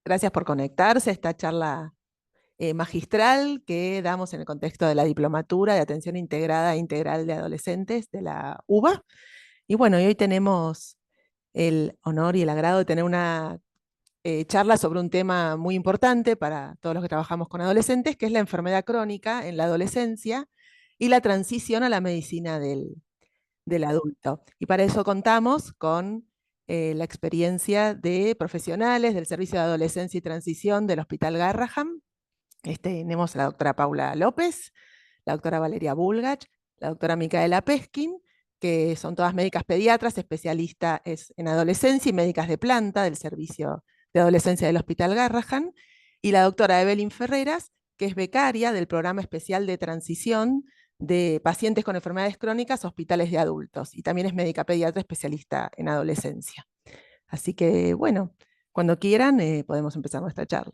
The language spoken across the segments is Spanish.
Gracias por conectarse a esta charla magistral que damos en el contexto de la Diplomatura de Atención Integrada e Integral de Adolescentes de la UBA. Y bueno, y hoy tenemos el honor y el agrado de tener una charla sobre un tema muy importante para todos los que trabajamos con adolescentes, que es la enfermedad crónica en la adolescencia y la transición a la medicina del adulto. Y para eso contamos con la experiencia de profesionales del Servicio de Adolescencia y Transición del Hospital Garraham. Tenemos a la doctora Paula López, la doctora Valeria Bulgach, la doctora Micaela Peskin, que son todas médicas pediatras, especialistas en adolescencia y médicas de planta del Servicio de Adolescencia del Hospital Garraham, y la doctora Evelyn Ferreras, que es becaria del Programa Especial de Transición de Pacientes con Enfermedades Crónicas a Hospitales de Adultos, y también es médica pediatra especialista en adolescencia. Así que, bueno, cuando quieran podemos empezar nuestra charla.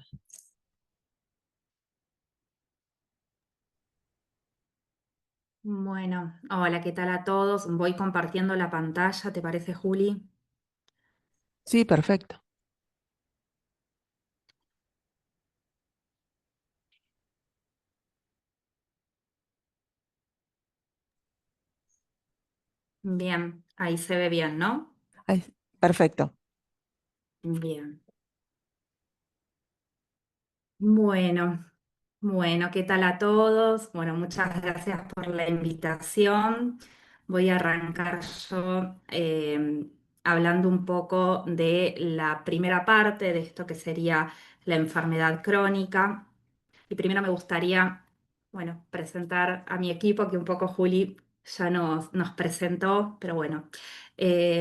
Bueno, hola, ¿qué tal a todos? Voy compartiendo la pantalla, ¿te parece, Juli? Sí, perfecto. Bien, ahí se ve bien, ¿no? Ay, perfecto. Bien. Bueno, bueno, ¿qué tal a todos? Bueno, muchas gracias por la invitación. Voy a arrancar yo hablando un poco de la primera parte de esto que sería la enfermedad crónica. Y primero me gustaría, bueno, presentar a mi equipo, que un poco Juli ya nos presentó, pero bueno,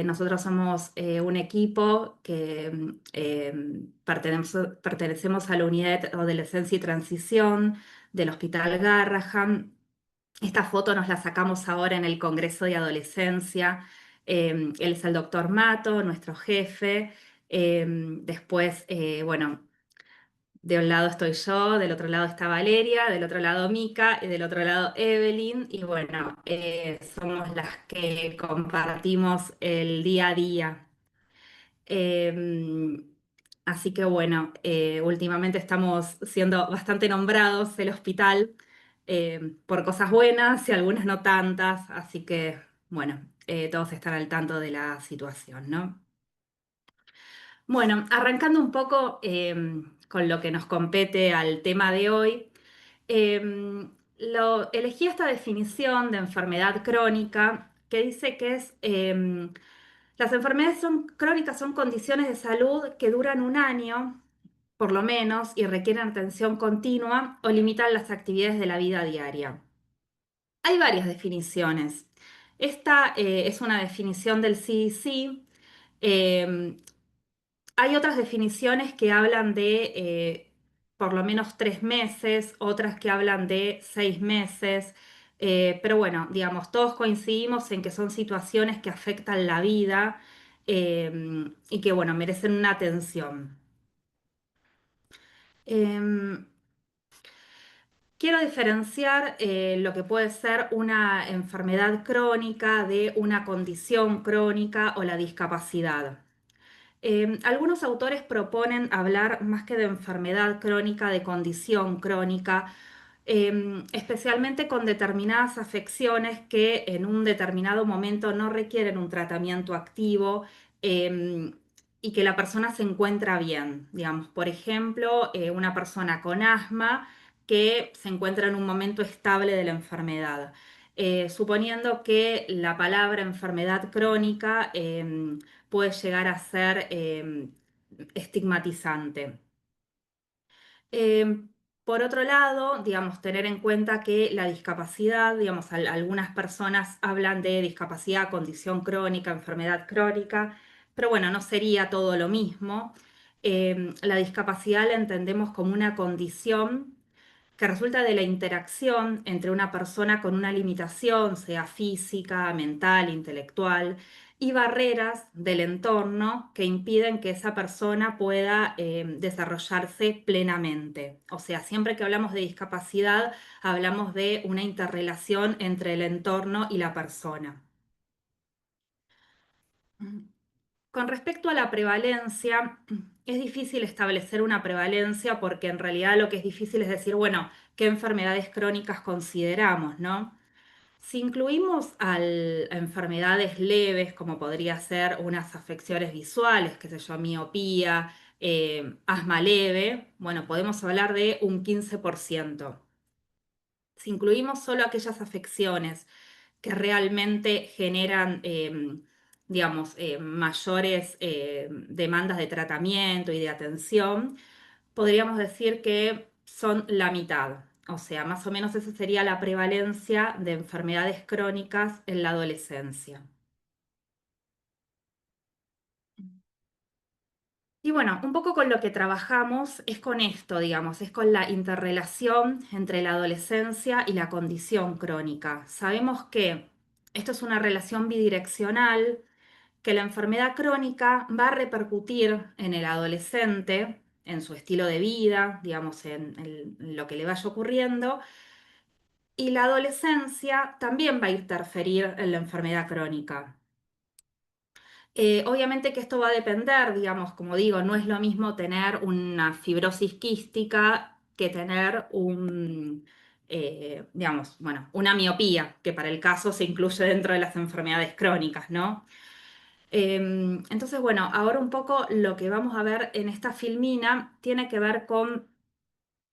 nosotros somos un equipo que pertenecemos a la Unidad de Adolescencia y Transición del Hospital Garraham. Esta foto nos la sacamos ahora en el Congreso de Adolescencia. Él es el doctor Mato, nuestro jefe. Después, bueno, de un lado estoy yo, del otro lado está Valeria, del otro lado Mica y del otro lado Evelyn. Y bueno, somos las que compartimos el día a día. Eh, Así que bueno, últimamente estamos siendo bastante nombrados el hospital por cosas buenas y algunas no tantas. Así que bueno, todos están al tanto de la situación, ¿no? Bueno, arrancando un poco con lo que nos compete al tema de hoy, elegí esta definición de enfermedad crónica que dice que las enfermedades crónicas son condiciones de salud que duran un año, por lo menos, y requieren atención continua o limitan las actividades de la vida diaria. Hay varias definiciones. Esta es una definición del CDC. Hay otras definiciones que hablan de por lo menos 3 meses, otras que hablan de 6 meses, pero bueno, digamos, todos coincidimos en que son situaciones que afectan la vida y que, bueno, merecen una atención. Em, Quiero diferenciar lo que puede ser una enfermedad crónica de una condición crónica o la discapacidad. Algunos autores proponen hablar más que de enfermedad crónica, de condición crónica, especialmente con determinadas afecciones que en un determinado momento no requieren un tratamiento activo em, y que la persona se encuentra bien. Digamos, por ejemplo, una persona con asma que se encuentra en un momento estable de la enfermedad. Suponiendo que la palabra enfermedad crónica puede llegar a ser estigmatizante. Eh, por otro lado, digamos, tener en cuenta que la discapacidad, digamos, algunas personas hablan de discapacidad, condición crónica, enfermedad crónica, pero bueno, no sería todo lo mismo. La discapacidad la entendemos como una condición que resulta de la interacción entre una persona con una limitación, sea física, mental, intelectual, y barreras del entorno que impiden que esa persona pueda desarrollarse plenamente. O sea, siempre que hablamos de discapacidad, hablamos de una interrelación entre el entorno y la persona. Con respecto a la prevalencia, es difícil establecer una prevalencia porque en realidad lo que es difícil es decir, bueno, ¿qué enfermedades crónicas consideramos, no? Si incluimos a enfermedades leves, como podría ser unas afecciones visuales, qué sé yo, miopía, asma leve, bueno, podemos hablar de un 15%. Si incluimos solo aquellas afecciones que realmente generan, digamos, mayores demandas de tratamiento y de atención, podríamos decir que son la mitad. O sea, más o menos esa sería la prevalencia de enfermedades crónicas en la adolescencia. Y bueno, un poco con lo que trabajamos es con esto, digamos, es con la interrelación entre la adolescencia y la condición crónica. Sabemos que esto es una relación bidireccional, que la enfermedad crónica va a repercutir en el adolescente, en su estilo de vida, digamos, en lo que le vaya ocurriendo, y la adolescencia también va a interferir en la enfermedad crónica. Obviamente que esto va a depender, digamos, como digo, no es lo mismo tener una fibrosis quística que tener digamos, bueno, una miopía, que para el caso se incluye dentro de las enfermedades crónicas, ¿no? Entonces, bueno, ahora un poco lo que vamos a ver en esta filmina tiene que ver con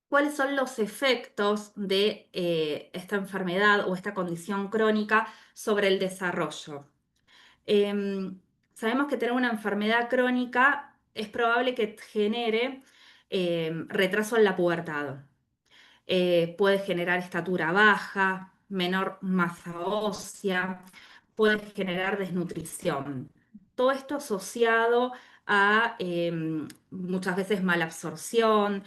cuáles son los efectos de esta enfermedad o esta condición crónica sobre el desarrollo. Em, Sabemos que tener una enfermedad crónica es probable que genere retraso en la pubertad. Puede generar estatura baja, menor masa ósea, puede generar desnutrición. Todo esto asociado a muchas veces mala absorción,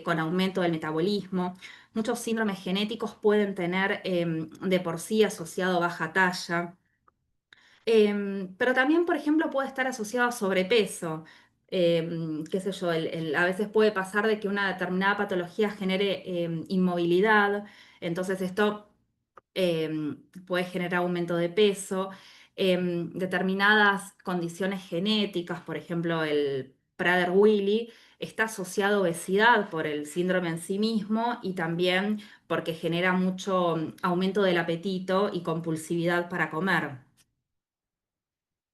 con aumento del metabolismo. Muchos síndromes genéticos pueden tener de por sí asociado baja talla. Pero también, por ejemplo, puede estar asociado a sobrepeso. Qué sé yo, a veces puede pasar de que una determinada patología genere inmovilidad, entonces esto puede generar aumento de peso. Determinadas condiciones genéticas, por ejemplo, el Prader-Willi, está asociado a obesidad por el síndrome en sí mismo y también porque genera mucho aumento del apetito y compulsividad para comer.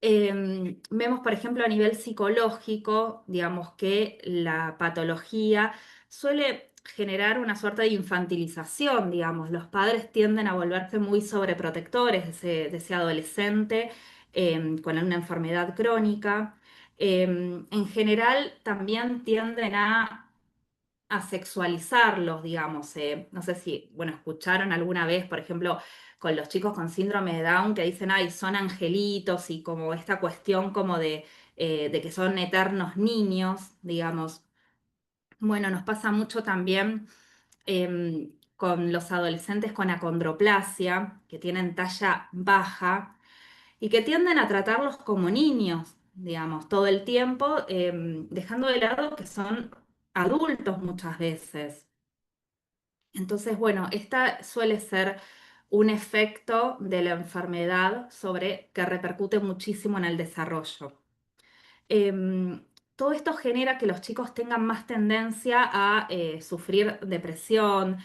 Vemos, por ejemplo, a nivel psicológico, digamos que la patología suele generar una suerte de infantilización, digamos. Los padres tienden a volverse muy sobreprotectores de ese adolescente con una enfermedad crónica. En general, también tienden a sexualizarlos, digamos. No sé si, bueno, escucharon alguna vez, por ejemplo, con los chicos con síndrome de Down que dicen, ay, son angelitos y como esta cuestión como de que son eternos niños, digamos. Bueno, nos pasa mucho también con los adolescentes con acondroplasia, que tienen talla baja y que tienden a tratarlos como niños, digamos, todo el tiempo, dejando de lado que son adultos muchas veces. Entonces, bueno, esta suele ser un efecto de la enfermedad sobre que repercute muchísimo en el desarrollo. Em, Todo esto genera que los chicos tengan más tendencia a sufrir depresión,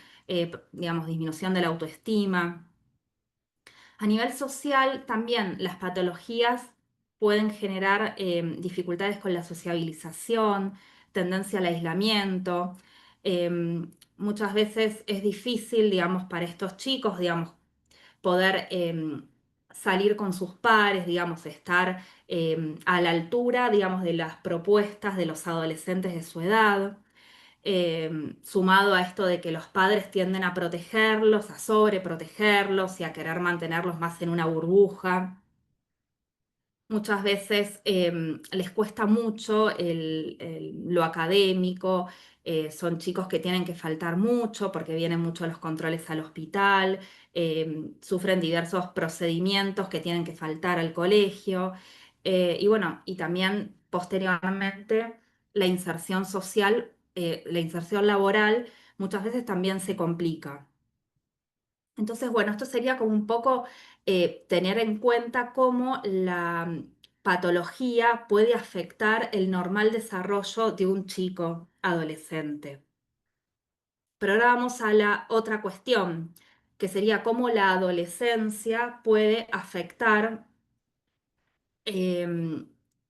digamos, disminución de la autoestima. A nivel social, también las patologías pueden generar dificultades con la sociabilización, tendencia al aislamiento. Muchas veces es difícil, digamos, para estos chicos, digamos, poder salir con sus pares, digamos, estar a la altura, digamos, de las propuestas de los adolescentes de su edad, sumado a esto de que los padres tienden a protegerlos, a sobreprotegerlos y a querer mantenerlos más en una burbuja. Muchas veces les cuesta mucho lo académico, son chicos que tienen que faltar mucho porque vienen mucho a los controles al hospital, sufren diversos procedimientos que tienen que faltar al colegio, y bueno, y también posteriormente la inserción social, la inserción laboral muchas veces también se complica. Entonces, bueno, esto sería como un poco tener en cuenta cómo patología puede afectar el normal desarrollo de un chico adolescente. Pero ahora vamos a la otra cuestión, que sería cómo la adolescencia puede afectar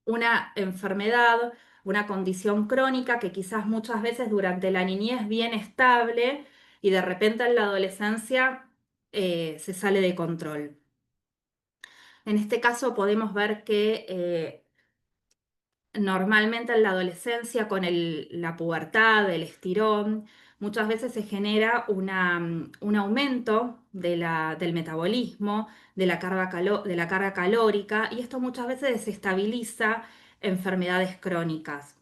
una enfermedad, una condición crónica que quizás muchas veces durante la niñez bien estable y de repente en la adolescencia se sale de control. En este caso podemos ver que normalmente en la adolescencia, con la pubertad, el estirón, muchas veces se genera un aumento del metabolismo, de la carga calórica, y esto muchas veces desestabiliza enfermedades crónicas.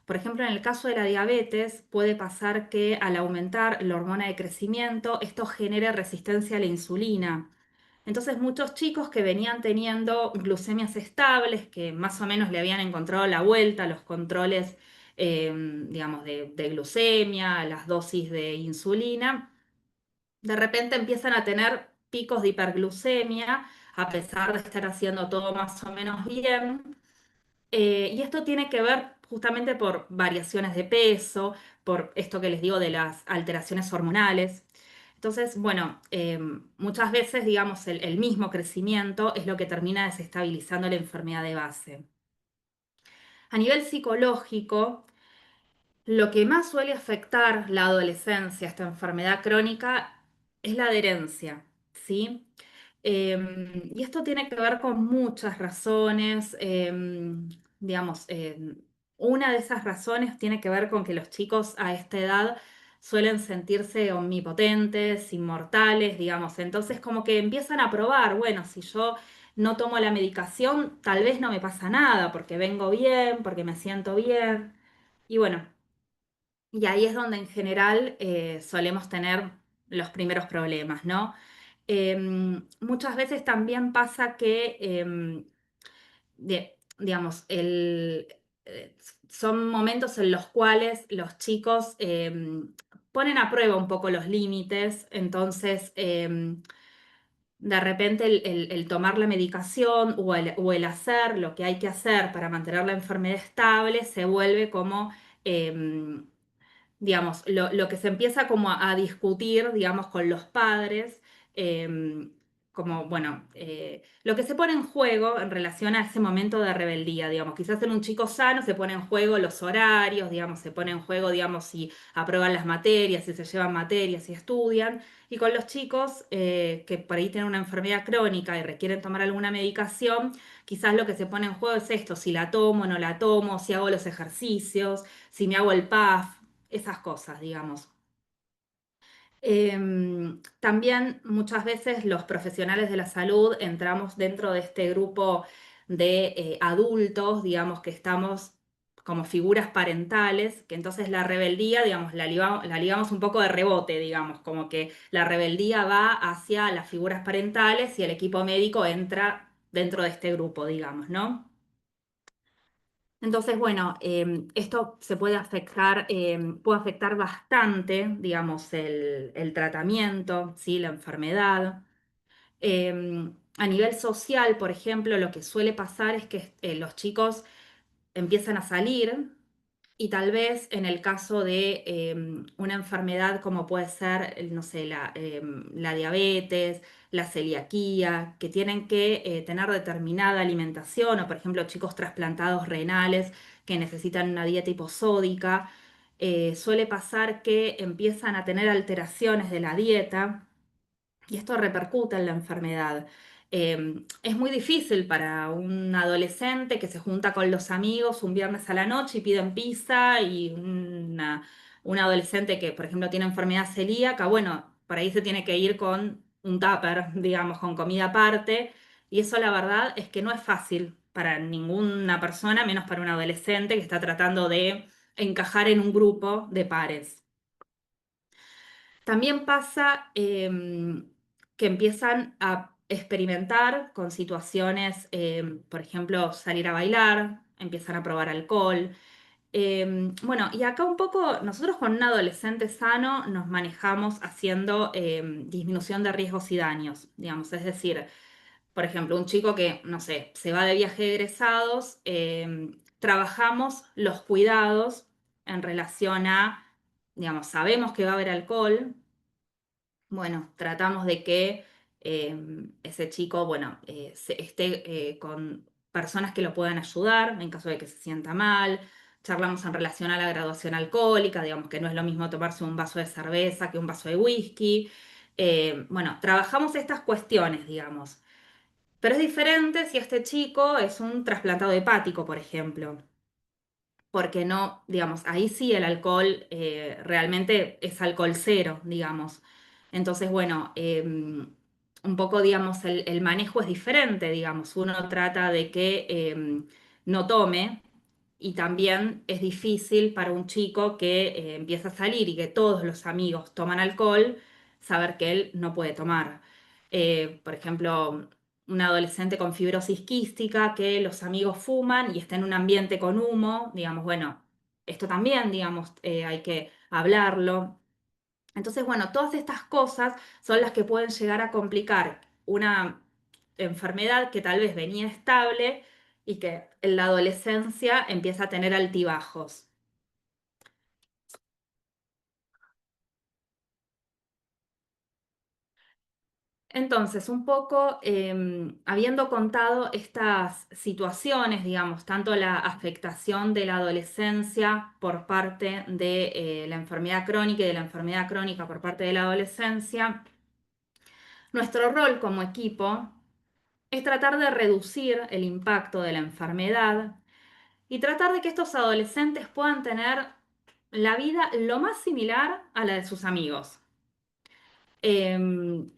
Por ejemplo, en el caso de la diabetes, puede pasar que al aumentar la hormona de crecimiento, esto genere resistencia a la insulina. Entonces muchos chicos que venían teniendo glucemias estables, que más o menos le habían encontrado la vuelta a los controles, digamos, de glucemia, las dosis de insulina, de repente empiezan a tener picos de hiperglucemia, a pesar de estar haciendo todo más o menos bien. Y esto tiene que ver justamente por variaciones de peso, por esto que les digo de las alteraciones hormonales. Entonces, bueno, muchas veces, digamos, el mismo crecimiento es lo que termina desestabilizando la enfermedad de base. A nivel psicológico, lo que más suele afectar la adolescencia, esta enfermedad crónica, es la adherencia, ¿sí? Y esto tiene que ver con muchas razones. Digamos, una de esas razones tiene que ver con que los chicos a esta edad suelen sentirse omnipotentes, inmortales, digamos. Entonces, como que empiezan a probar, bueno, si yo no tomo la medicación, tal vez no me pasa nada, porque vengo bien, porque me siento bien. Y bueno, y ahí es donde en general solemos tener los primeros problemas, ¿no? Muchas veces también pasa que, digamos, eh, son momentos en los cuales los chicos ponen a prueba un poco los límites, entonces de repente el tomar la medicación o el hacer lo que hay que hacer para mantener la enfermedad estable se vuelve como em, digamos, lo que se empieza como a discutir, digamos, con los padres, eh, como, bueno, lo que se pone en juego en relación a ese momento de rebeldía, digamos, quizás en un chico sano se pone en juego los horarios, digamos, se pone en juego, digamos, si aprueban las materias, si se llevan materias, si estudian, y con los chicos que por ahí tienen una enfermedad crónica y requieren tomar alguna medicación, quizás lo que se pone en juego es esto, si la tomo, no la tomo, si hago los ejercicios, si me hago el PAF, esas cosas, digamos. También muchas veces los profesionales de la salud entramos dentro de este grupo de adultos, digamos, que estamos como figuras parentales, que entonces la rebeldía, digamos, la ligamos un poco de rebote, digamos, como que la rebeldía va hacia las figuras parentales y el equipo médico entra dentro de este grupo, digamos, ¿no? Entonces, bueno, esto se puede afectar bastante, digamos, el tratamiento, ¿sí? La enfermedad. A nivel social, por ejemplo, lo que suele pasar es que los chicos empiezan a salir y tal vez en el caso de una enfermedad como puede ser, no sé, la diabetes, la celiaquía, que tienen que tener determinada alimentación, o por ejemplo chicos trasplantados renales que necesitan una dieta hiposódica, suele pasar que empiezan a tener alteraciones de la dieta y esto repercute en la enfermedad. Es muy difícil para un adolescente que se junta con los amigos un viernes a la noche y piden pizza y un adolescente que, por ejemplo, tiene enfermedad celíaca, bueno, por ahí se tiene que ir con un tupper, digamos, con comida aparte. Y eso la verdad es que no es fácil para ninguna persona, menos para un adolescente que está tratando de encajar en un grupo de pares. También pasa que empiezan a experimentar con situaciones, por ejemplo, salir a bailar, empiezan a probar alcohol. Bueno, y acá un poco nosotros con un adolescente sano nos manejamos haciendo disminución de riesgos y daños, digamos, es decir, Por ejemplo, un chico que, no sé, se va de viaje de egresados, trabajamos los cuidados en relación a, digamos, sabemos que va a haber alcohol, bueno, tratamos de que ese chico, bueno, esté con personas que lo puedan ayudar en caso de que se sienta mal. Charlamos en relación a la graduación alcohólica, digamos que no es lo mismo tomarse un vaso de cerveza que un vaso de whisky. Bueno, trabajamos estas cuestiones, digamos. Pero es diferente si este chico es un trasplantado hepático, por ejemplo, porque no, digamos, ahí sí el alcohol realmente es alcohol cero, digamos. Entonces, bueno, un poco, digamos, el manejo es diferente, digamos. Uno trata de que no tome y también es difícil para un chico que empieza a salir y que todos los amigos toman alcohol, saber que él no puede tomar. Por ejemplo, un adolescente con fibrosis quística que los amigos fuman y está en un ambiente con humo, digamos, bueno, esto también, digamos, hay que hablarlo. Entonces, bueno, todas estas cosas son las que pueden llegar a complicar una enfermedad que tal vez venía estable y que en la adolescencia empieza a tener altibajos. Entonces, un poco habiendo contado estas situaciones, digamos, tanto la afectación de la adolescencia por parte de la enfermedad crónica y de la enfermedad crónica por parte de la adolescencia, nuestro rol como equipo es tratar de reducir el impacto de la enfermedad y tratar de que estos adolescentes puedan tener la vida lo más similar a la de sus amigos. Em,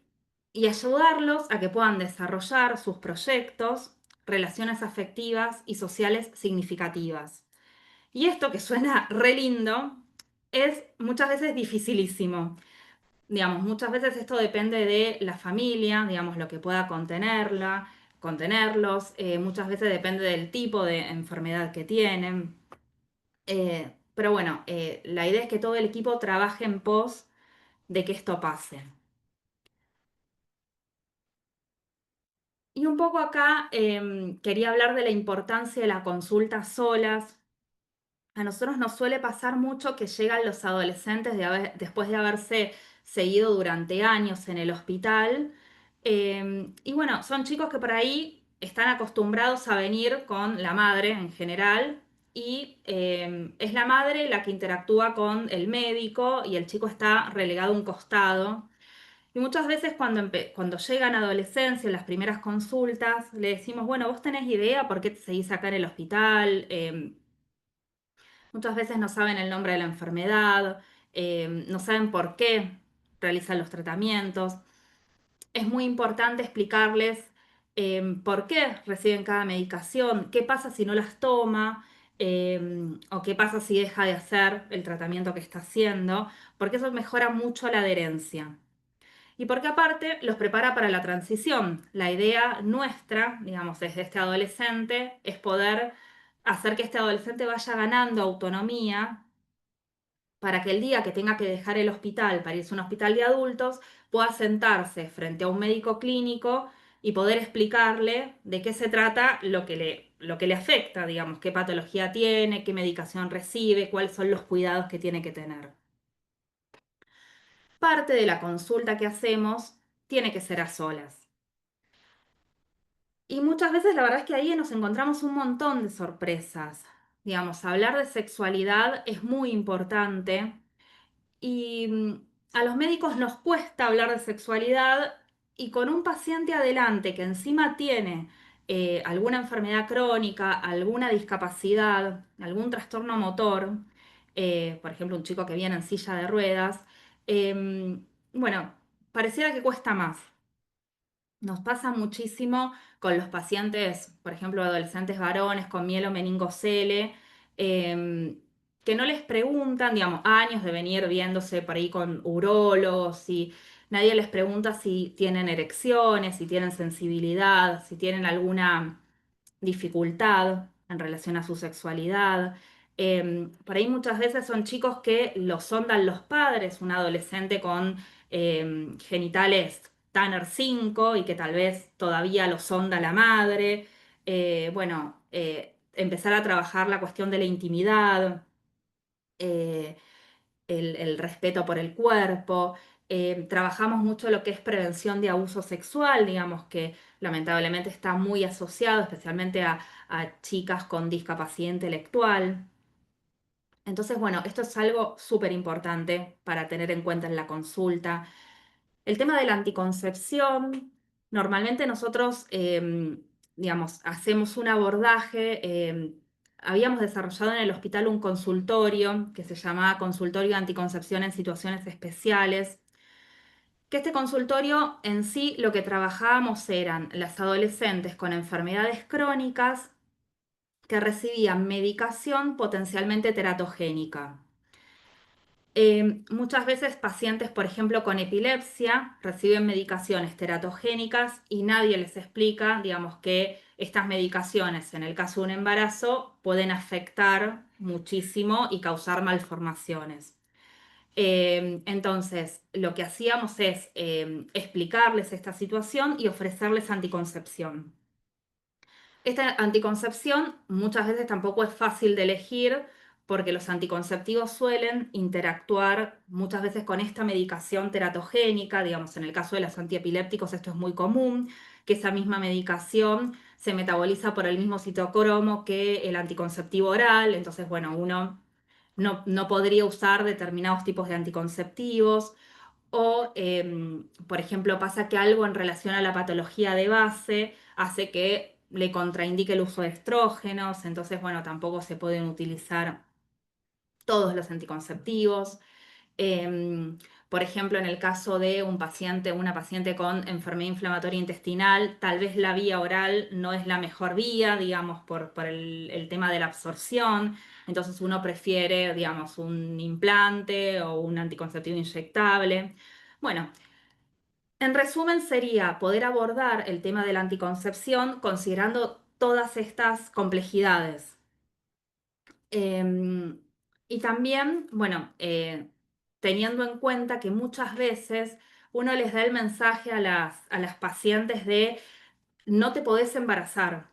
y ayudarlos a que puedan desarrollar sus proyectos, relaciones afectivas y sociales significativas. Y esto que suena re lindo es muchas veces dificilísimo. Digamos, muchas veces esto depende de la familia, digamos, lo que pueda contenerla, contenerlos. Muchas veces depende del tipo de enfermedad que tienen. Pero bueno, la idea es que todo el equipo trabaje en pos de que esto pase. Y un poco acá quería hablar de la importancia de la consulta solas. A nosotros nos suele pasar mucho que llegan los adolescentes después de haberse seguido durante años en el hospital. Y bueno, son chicos que por ahí están acostumbrados a venir con la madre en general y es la madre la que interactúa con el médico y el chico está relegado a un costado. Y muchas veces cuando llegan a adolescencia, en las primeras consultas, le decimos, bueno, ¿vos tenés idea por qué te seguís acá en el hospital? Muchas veces no saben el nombre de la enfermedad, no saben por qué realizan los tratamientos. Es muy importante explicarles por qué reciben cada medicación, qué pasa si no las toma, o qué pasa si deja de hacer el tratamiento que está haciendo, porque eso mejora mucho la adherencia. Y porque aparte los prepara para la transición. La idea nuestra, digamos, desde este adolescente, es poder hacer que este adolescente vaya ganando autonomía para que el día que tenga que dejar el hospital para irse a un hospital de adultos, pueda sentarse frente a un médico clínico y poder explicarle de qué se trata lo que le afecta, digamos, qué patología tiene, qué medicación recibe, cuáles son los cuidados que tiene que tener. Parte de la consulta que hacemos tiene que ser a solas. Y muchas veces la verdad es que ahí nos encontramos un montón de sorpresas. Digamos, hablar de sexualidad es muy importante y a los médicos nos cuesta hablar de sexualidad y con un paciente adelante que encima tiene alguna enfermedad crónica, alguna discapacidad, algún trastorno motor, por ejemplo, un chico que viene en silla de ruedas, bueno, pareciera que cuesta más. Nos pasa muchísimo con los pacientes, por ejemplo, adolescentes varones con mielomeningocele, que no les preguntan, digamos, años de venir viéndose por ahí con urólogos y nadie les pregunta si tienen erecciones, si tienen sensibilidad, si tienen alguna dificultad en relación a su sexualidad. Por ahí muchas veces son chicos que los sondan los padres, un adolescente con genitales Tanner 5 y que tal vez todavía lo sonda la madre. Bueno, empezar a trabajar la cuestión de la intimidad, eh, el respeto por el cuerpo. Trabajamos mucho lo que es prevención de abuso sexual, digamos que lamentablemente está muy asociado especialmente a chicas con discapacidad intelectual. Entonces, bueno, esto es algo súper importante para tener en cuenta en la consulta. El tema de la anticoncepción, normalmente nosotros, digamos, hacemos un abordaje. Habíamos desarrollado en el hospital un consultorio que se llamaba Consultorio de Anticoncepción en Situaciones Especiales, que este consultorio en sí lo que trabajábamos eran las adolescentes con enfermedades crónicas que recibían medicación potencialmente teratogénica. Muchas veces pacientes, por ejemplo, con epilepsia, reciben medicaciones teratogénicas y nadie les explica, digamos, que estas medicaciones, en el caso de un embarazo, pueden afectar muchísimo y causar malformaciones. Entonces, lo que hacíamos es explicarles esta situación y ofrecerles anticoncepción. Esta anticoncepción muchas veces tampoco es fácil de elegir porque los anticonceptivos suelen interactuar muchas veces con esta medicación teratogénica, digamos, en el caso de los antiepilépticos esto es muy común, que esa misma medicación se metaboliza por el mismo citocromo que el anticonceptivo oral, entonces, bueno, uno no podría usar determinados tipos de anticonceptivos. O, por ejemplo, pasa que algo en relación a la patología de base hace que le contraindique el uso de estrógenos, entonces, bueno, tampoco se pueden utilizar todos los anticonceptivos. Por ejemplo, en el caso de un paciente, una paciente con enfermedad inflamatoria intestinal, tal vez la vía oral no es la mejor vía, digamos, por el tema de la absorción. Entonces uno prefiere, digamos, un implante o un anticonceptivo inyectable. Bueno, en resumen sería poder abordar el tema de la anticoncepción considerando todas estas complejidades. Em, y también, bueno, teniendo en cuenta que muchas veces uno les da el mensaje a las pacientes de no te podés embarazar.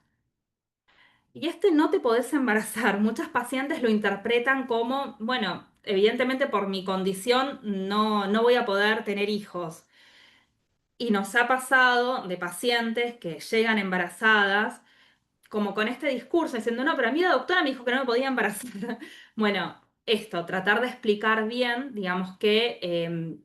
Y este no te podés embarazar, muchas pacientes lo interpretan como, bueno, evidentemente por mi condición no voy a poder tener hijos. Y nos ha pasado de pacientes que llegan embarazadas como con este discurso, diciendo, no, pero a mí la doctora me dijo que no me podía embarazar. Bueno, esto, tratar de explicar bien, digamos que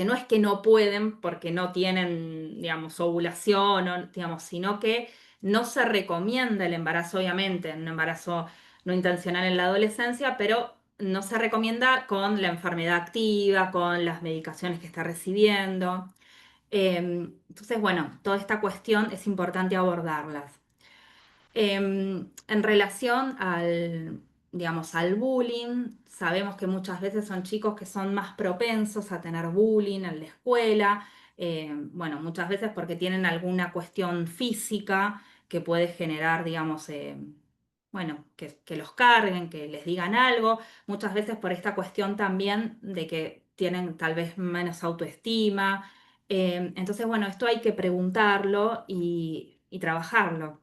no es que no pueden porque no tienen, digamos, ovulación, o, digamos, sino que no se recomienda el embarazo, obviamente, un embarazo no intencional en la adolescencia, pero no se recomienda con la enfermedad activa, con las medicaciones que está recibiendo. Entonces, bueno, toda esta cuestión es importante abordarlas. En relación digamos, al bullying, sabemos que muchas veces son chicos que son más propensos a tener bullying en la escuela, bueno, muchas veces porque tienen alguna cuestión física que puede generar, digamos, bueno, que los carguen, que les digan algo, muchas veces por esta cuestión también de que tienen tal vez menos autoestima. Entonces, bueno, esto hay que preguntarlo y trabajarlo.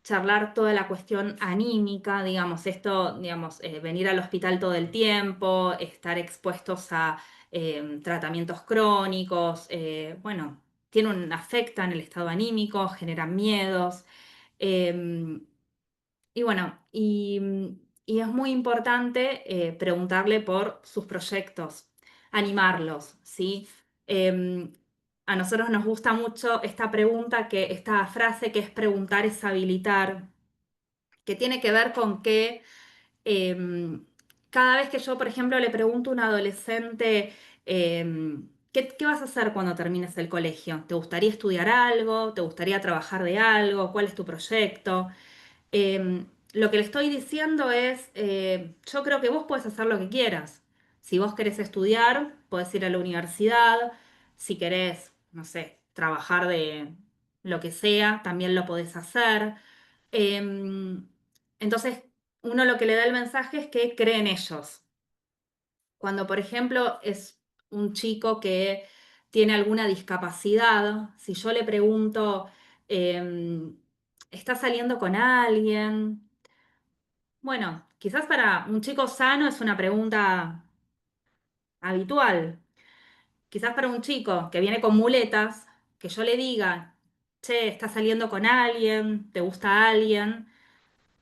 Charlar toda la cuestión anímica, digamos, esto, digamos, venir al hospital todo el tiempo, estar expuestos a tratamientos crónicos, bueno, afectan el estado anímico, generan miedos. eh, y bueno, y es muy importante preguntarle por sus proyectos, animarlos, ¿sí? Em, a nosotros nos gusta mucho esta pregunta, esta frase que es preguntar es habilitar, que tiene que ver con que cada vez que yo, por ejemplo, le pregunto a un adolescente, ¿qué vas a hacer cuando termines el colegio? ¿Te gustaría estudiar algo? ¿Te gustaría trabajar de algo? ¿Cuál es tu proyecto? Lo que le estoy diciendo es, yo creo que vos podés hacer lo que quieras. Si vos querés estudiar, podés ir a la universidad. Si querés, no sé, trabajar de lo que sea, también lo podés hacer. Em, entonces, uno lo que le da el mensaje es que cree en ellos. Cuando, por ejemplo, es un chico que tiene alguna discapacidad, si yo le pregunto, ¿está saliendo con alguien? Bueno, quizás para un chico sano es una pregunta habitual. Quizás para un chico que viene con muletas, que yo le diga, che, ¿estás saliendo con alguien? ¿Te gusta alguien?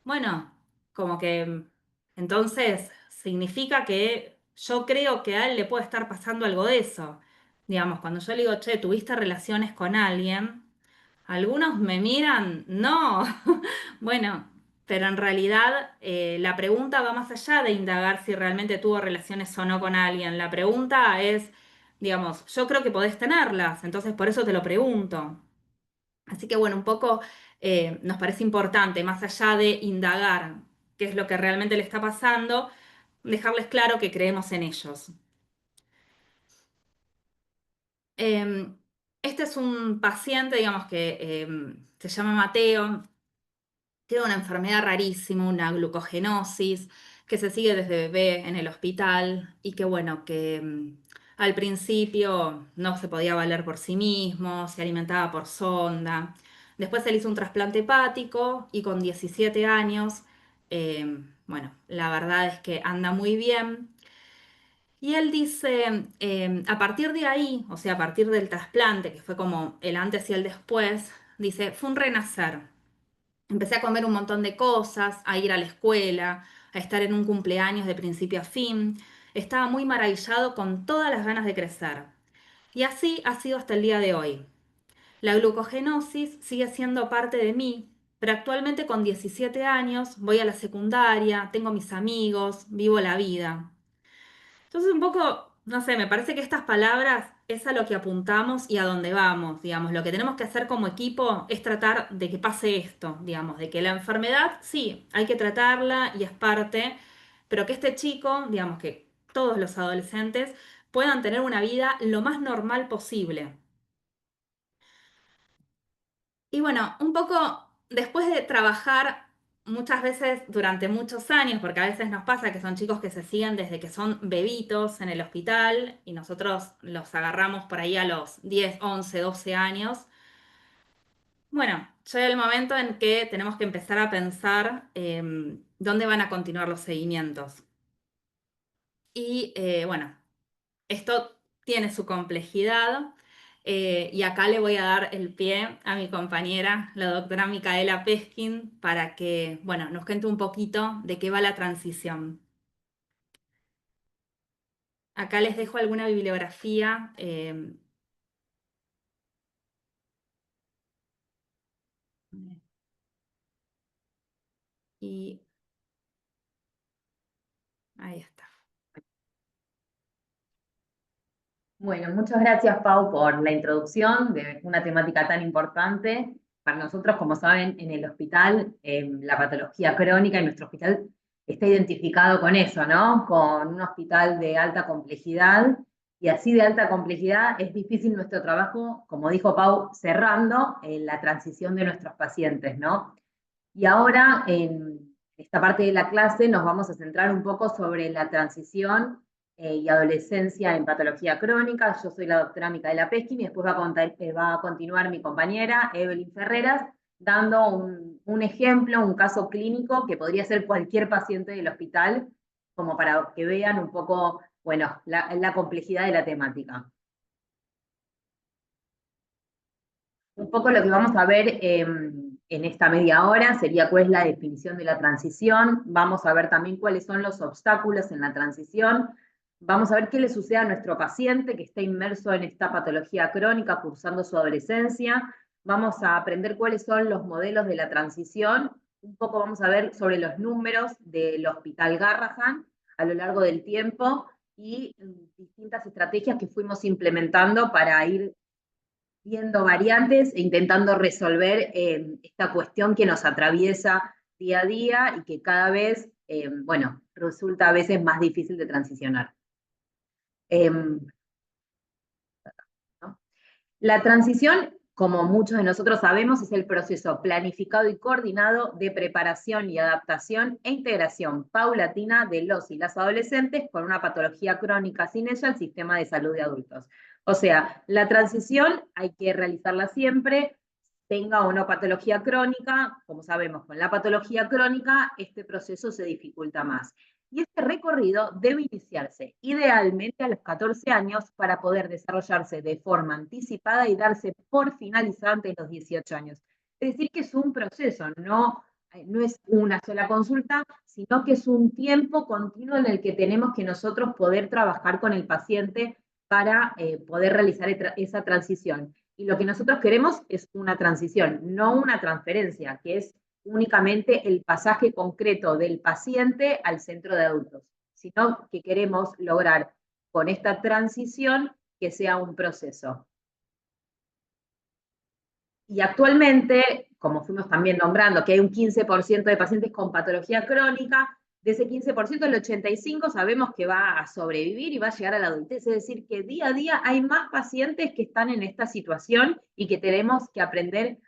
Bueno, como que entonces significa que yo creo que a él le puede estar pasando algo de eso. Digamos, cuando yo le digo, che, ¿tuviste relaciones con alguien? Algunos me miran, no. Bueno, pero en realidad la pregunta va más allá de indagar si realmente tuvo relaciones o no con alguien. La pregunta es, digamos, yo creo que podés tenerlas, entonces por eso te lo pregunto. Así que bueno, un poco nos parece importante, más allá de indagar qué es lo que realmente le está pasando, dejarles claro que creemos en ellos. Eh, este es un paciente, digamos, que se llama Mateo, tiene una enfermedad rarísima, una glucogenosis, que se sigue desde bebé en el hospital y que bueno, que al principio no se podía valer por sí mismo, se alimentaba por sonda. Después se le hizo un trasplante hepático y con 17 años, bueno, la verdad es que anda muy bien. Y él dice, a partir de ahí, o sea, a partir del trasplante, que fue como el antes y el después, dice, fue un renacer. Empecé a comer un montón de cosas, a ir a la escuela, a estar en un cumpleaños de principio a fin. Estaba muy maravillado con todas las ganas de crecer. Y así ha sido hasta el día de hoy. La glucogenosis sigue siendo parte de mí, pero actualmente con 17 años voy a la secundaria, tengo mis amigos, vivo la vida. Entonces, un poco, no sé, me parece que estas palabras es a lo que apuntamos y a dónde vamos, digamos. Lo que tenemos que hacer como equipo es tratar de que pase esto, digamos, de que la enfermedad, sí, hay que tratarla y es parte, pero que este chico, digamos, que todos los adolescentes puedan tener una vida lo más normal posible. Y bueno, un poco después de trabajar muchas veces durante muchos años, porque a veces nos pasa que son chicos que se siguen desde que son bebitos en el hospital y nosotros los agarramos por ahí a los 10, 11, 12 años. Bueno, llega el momento en que tenemos que empezar a pensar dónde van a continuar los seguimientos. Y bueno, esto tiene su complejidad y acá le voy a dar el pie a mi compañera, la doctora Micaela Peskin, para que, bueno, nos cuente un poquito de qué va la transición. Acá les dejo alguna bibliografía. Y ahí está. Bueno, muchas gracias, Pau, por la introducción de una temática tan importante. Para nosotros, como saben, en el hospital, la patología crónica en nuestro hospital está identificado con eso, ¿no? Con un hospital de alta complejidad. Y así de alta complejidad es difícil nuestro trabajo, como dijo Pau, cerrando la transición de nuestros pacientes, ¿no? Y ahora, en esta parte de la clase, nos vamos a centrar un poco sobre la transición y adolescencia en patología crónica. Yo soy la doctora Micaela Peskin y después va a continuar mi compañera Evelyn Ferreras, dando un ejemplo, un caso clínico que podría ser cualquier paciente del hospital, como para que vean un poco, bueno, la complejidad de la temática. Un poco lo que vamos a ver en esta media hora sería cuál es la definición de la transición. Vamos a ver también cuáles son los obstáculos en la transición. Vamos a ver qué le sucede a nuestro paciente que está inmerso en esta patología crónica cursando su adolescencia. Vamos a aprender cuáles son los modelos de la transición. Un poco vamos a ver sobre los números del Hospital Garrahan a lo largo del tiempo y distintas estrategias que fuimos implementando para ir viendo variantes e intentando resolver esta cuestión que nos atraviesa día a día y que cada vez, bueno, resulta a veces más difícil de transicionar. ¿No? La transición, como muchos de nosotros sabemos, es el proceso planificado y coordinado de preparación y adaptación e integración paulatina de los y las adolescentes con una patología crónica sin ella al sistema de salud de adultos. O sea, la transición hay que realizarla siempre, tenga o no patología crónica. Como sabemos, con la patología crónica este proceso se dificulta más. Y este recorrido debe iniciarse idealmente a los 14 años para poder desarrollarse de forma anticipada y darse por finalizado antes de los 18 años. Es decir, que es un proceso, no es una sola consulta, sino que es un tiempo continuo en el que tenemos que nosotros poder trabajar con el paciente para poder realizar esa transición. Y lo que nosotros queremos es una transición, no una transferencia, que es únicamente el pasaje concreto del paciente al centro de adultos, sino que queremos lograr con esta transición que sea un proceso. Y actualmente, como fuimos también nombrando, que hay un 15% de pacientes con patología crónica, de ese 15%, el 85% sabemos que va a sobrevivir y va a llegar a la adultez. Es decir, que día a día hay más pacientes que están en esta situación y que tenemos que aprender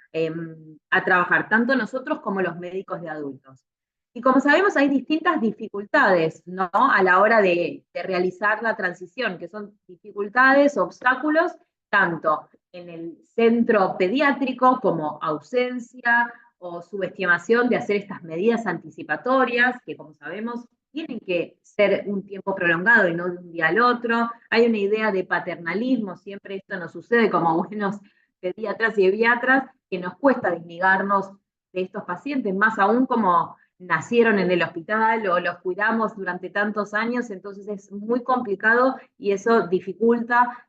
a trabajar, tanto nosotros como los médicos de adultos. Y como sabemos, hay distintas dificultades, ¿no?, a la hora de realizar la transición, que son dificultades, obstáculos, tanto en el centro pediátrico como ausencia o subestimación de hacer estas medidas anticipatorias, que como sabemos tienen que ser un tiempo prolongado y no de un día al otro. Hay una idea de paternalismo, siempre esto nos sucede como buenos pediatras y pediatras, que nos cuesta desligarnos de estos pacientes, más aún como nacieron en el hospital o los cuidamos durante tantos años, entonces es muy complicado y eso dificulta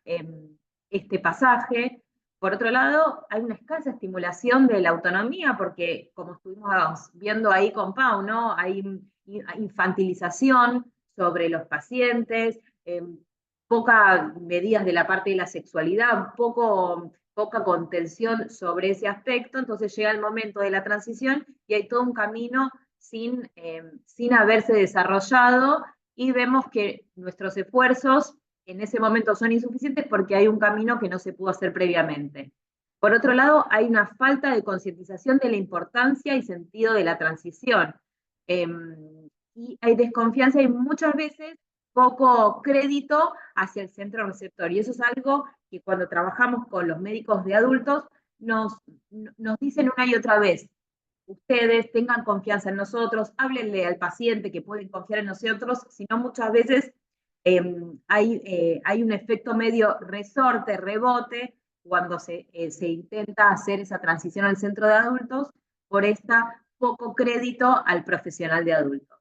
este pasaje. Por otro lado, hay una escasa estimulación de la autonomía, porque como estuvimos viendo ahí con Pau, ¿no?, hay infantilización sobre los pacientes, poca medidas de la parte de la sexualidad, poca contención sobre ese aspecto. Entonces llega el momento de la transición y hay todo un camino sin haberse desarrollado, y vemos que nuestros esfuerzos en ese momento son insuficientes porque hay un camino que no se pudo hacer previamente. Por otro lado, hay una falta de concientización de la importancia y sentido de la transición. Y hay desconfianza y muchas veces poco crédito hacia el centro receptor. Y eso es algo que cuando trabajamos con los médicos de adultos nos dicen una y otra vez: ustedes tengan confianza en nosotros, háblenle al paciente que pueden confiar en nosotros, sino muchas veces hay un efecto medio resorte, rebote, cuando se intenta hacer esa transición al centro de adultos por este poco crédito al profesional de adultos.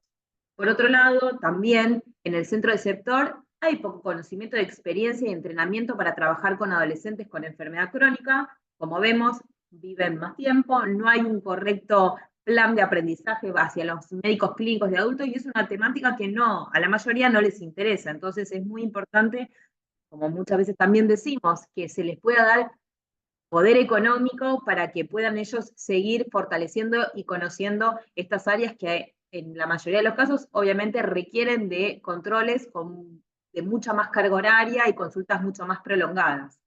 Por otro lado, también en el centro receptor hay poco conocimiento de experiencia y entrenamiento para trabajar con adolescentes con enfermedad crónica. Como vemos, viven más tiempo, no hay un correcto plan de aprendizaje hacia los médicos clínicos de adultos, y es una temática que a la mayoría no les interesa. Entonces es muy importante, como muchas veces también decimos, que se les pueda dar poder económico para que puedan ellos seguir fortaleciendo y conociendo estas áreas que en la mayoría de los casos obviamente requieren de controles de mucha más carga horaria y consultas mucho más prolongadas.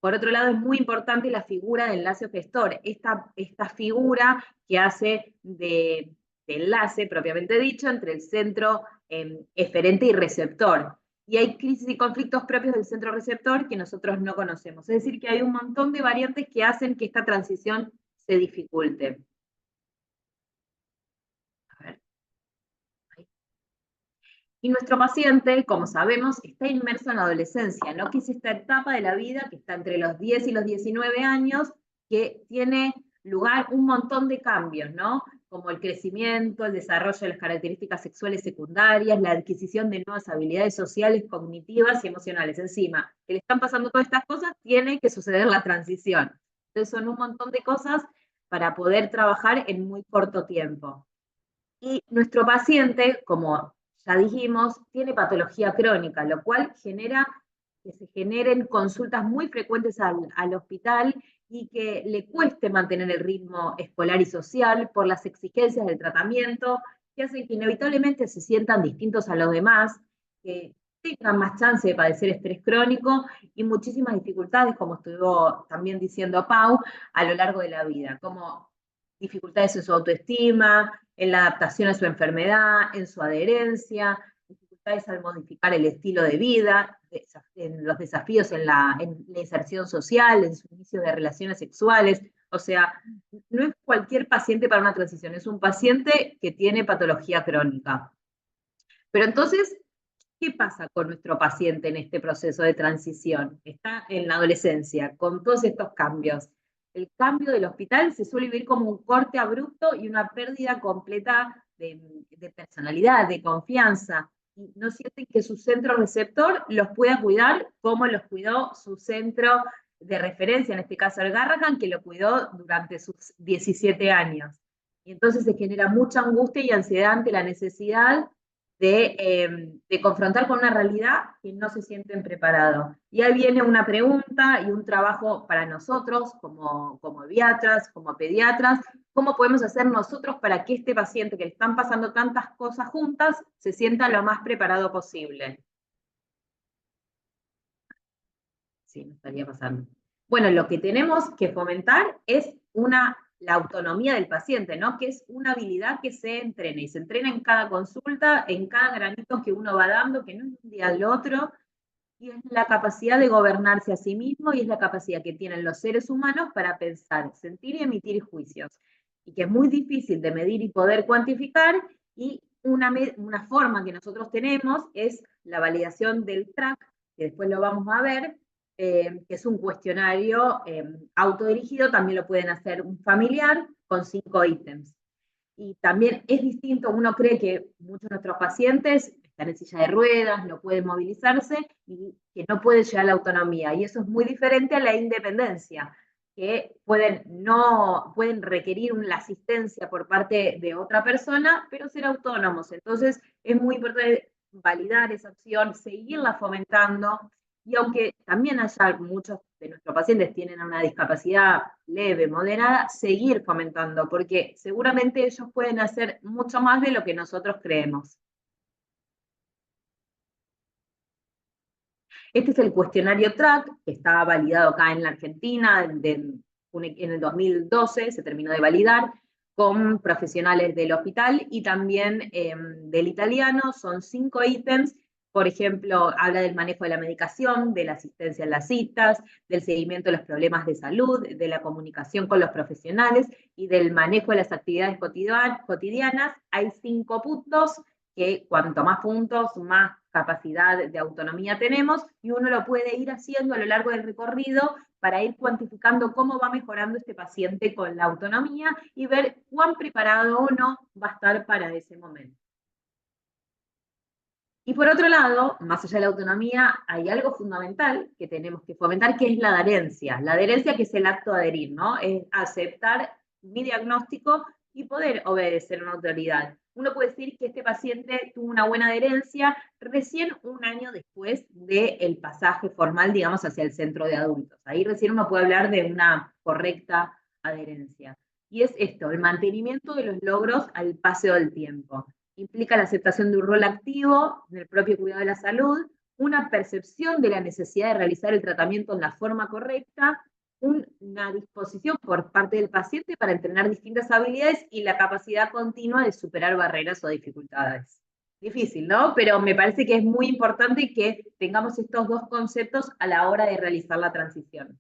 Por otro lado, es muy importante la figura de enlace gestor, esta figura que hace de enlace, propiamente dicho, entre el centro eferente y receptor. Y hay crisis y conflictos propios del centro receptor que nosotros no conocemos. Es decir, que hay un montón de variantes que hacen que esta transición se dificulte. A ver. Y nuestro paciente, como sabemos, está inmerso en la adolescencia, ¿no?, que es esta etapa de la vida que está entre los 10 y los 19 años, que tiene lugar un montón de cambios, ¿no?, como el crecimiento, el desarrollo de las características sexuales secundarias, la adquisición de nuevas habilidades sociales, cognitivas y emocionales. Encima, que le están pasando todas estas cosas, tiene que suceder la transición. Entonces son un montón de cosas para poder trabajar en muy corto tiempo. Y nuestro paciente, como ya dijimos, tiene patología crónica, lo cual genera que se generen consultas muy frecuentes al hospital y que le cueste mantener el ritmo escolar y social por las exigencias del tratamiento, que hacen que inevitablemente se sientan distintos a los demás, que tengan más chance de padecer estrés crónico y muchísimas dificultades, como estuvo también diciendo Pau, a lo largo de la vida, como dificultades en su autoestima, en la adaptación a su enfermedad, en su adherencia, dificultades al modificar el estilo de vida, en los desafíos en la inserción social, en su inicio de relaciones sexuales. O sea, no es cualquier paciente para una transición, es un paciente que tiene patología crónica. Pero entonces, ¿qué pasa con nuestro paciente en este proceso de transición? Está en la adolescencia, con todos estos cambios. El cambio del hospital se suele vivir como un corte abrupto y una pérdida completa de personalidad, de confianza. Y no sienten que su centro receptor los pueda cuidar como los cuidó su centro de referencia, en este caso el Garrahan, que lo cuidó durante sus 17 años. Y entonces se genera mucha angustia y ansiedad ante la necesidad de confrontar con una realidad que no se sienten preparados. Y ahí viene una pregunta y un trabajo para nosotros, como pediatras, como pediatras, ¿cómo podemos hacer nosotros para que este paciente que le están pasando tantas cosas juntas se sienta lo más preparado posible? Sí, me estaría pasando. Bueno, lo que tenemos que fomentar es la autonomía del paciente, ¿no? Que es una habilidad que se entrena, y se entrena en cada consulta, en cada granito que uno va dando, que no es de un día al otro, y es la capacidad de gobernarse a sí mismo, y es la capacidad que tienen los seres humanos para pensar, sentir y emitir juicios, y que es muy difícil de medir y poder cuantificar, y una forma que nosotros tenemos es la validación del TRAC, que después lo vamos a ver, que es un cuestionario autodirigido, también lo pueden hacer un familiar con 5 ítems. Y también es distinto, uno cree que muchos de nuestros pacientes están en silla de ruedas, no pueden movilizarse y que no pueden llegar a la autonomía. Y eso es muy diferente a la independencia, que pueden requerir una asistencia por parte de otra persona, pero ser autónomos. Entonces es muy importante validar esa opción, seguirla fomentando, y aunque también haya muchos de nuestros pacientes tienen una discapacidad leve, moderada, seguir fomentando, porque seguramente ellos pueden hacer mucho más de lo que nosotros creemos. Este es el cuestionario TRAC, que está validado acá en la Argentina, en el 2012 se terminó de validar, con profesionales del hospital y también del italiano. Son 5 ítems. Por ejemplo, habla del manejo de la medicación, de la asistencia en las citas, del seguimiento de los problemas de salud, de la comunicación con los profesionales y del manejo de las actividades cotidianas. Hay 5 puntos que cuanto más puntos, más capacidad de autonomía tenemos, y uno lo puede ir haciendo a lo largo del recorrido para ir cuantificando cómo va mejorando este paciente con la autonomía y ver cuán preparado o no va a estar para ese momento. Y por otro lado, más allá de la autonomía, hay algo fundamental que tenemos que fomentar, que es la adherencia. La adherencia, que es el acto de adherir, ¿no? Es aceptar mi diagnóstico y poder obedecer a una autoridad. Uno puede decir que este paciente tuvo una buena adherencia recién un año después del pasaje formal, digamos, hacia el centro de adultos. Ahí recién uno puede hablar de una correcta adherencia. Y es esto, el mantenimiento de los logros al paso del tiempo. Implica la aceptación de un rol activo en el propio cuidado de la salud, una percepción de la necesidad de realizar el tratamiento en la forma correcta, una disposición por parte del paciente para entrenar distintas habilidades y la capacidad continua de superar barreras o dificultades. Difícil, ¿no? Pero me parece que es muy importante que tengamos estos 2 conceptos a la hora de realizar la transición.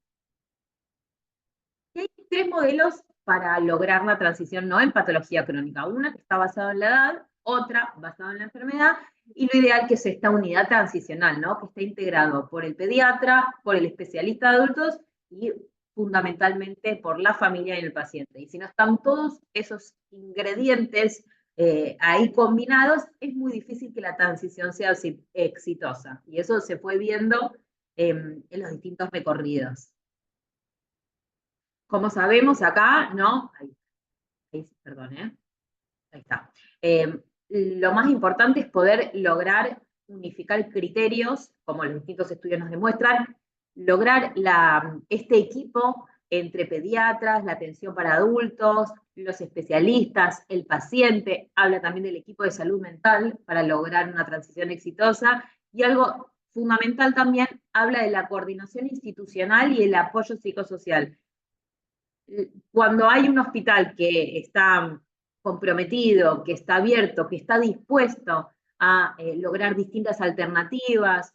Y hay 3 modelos para lograr la transición, ¿no? En patología crónica. Una que está basada en la edad, otra basada en la enfermedad, y lo ideal que es esta unidad transicional, ¿no? Que esté integrado por el pediatra, por el especialista de adultos y fundamentalmente por la familia y el paciente. Y si no están todos esos ingredientes ahí combinados, es muy difícil que la transición sea exitosa. Y eso se fue viendo en los distintos recorridos. Como sabemos acá, ¿no? Perdón, ahí está. Lo más importante es poder lograr unificar criterios, como los distintos estudios nos demuestran, lograr este equipo entre pediatras, la atención para adultos, los especialistas, el paciente, habla también del equipo de salud mental para lograr una transición exitosa, y algo fundamental también, habla de la coordinación institucional y el apoyo psicosocial. Cuando hay un hospital que está comprometido, que está abierto, que está dispuesto a lograr distintas alternativas,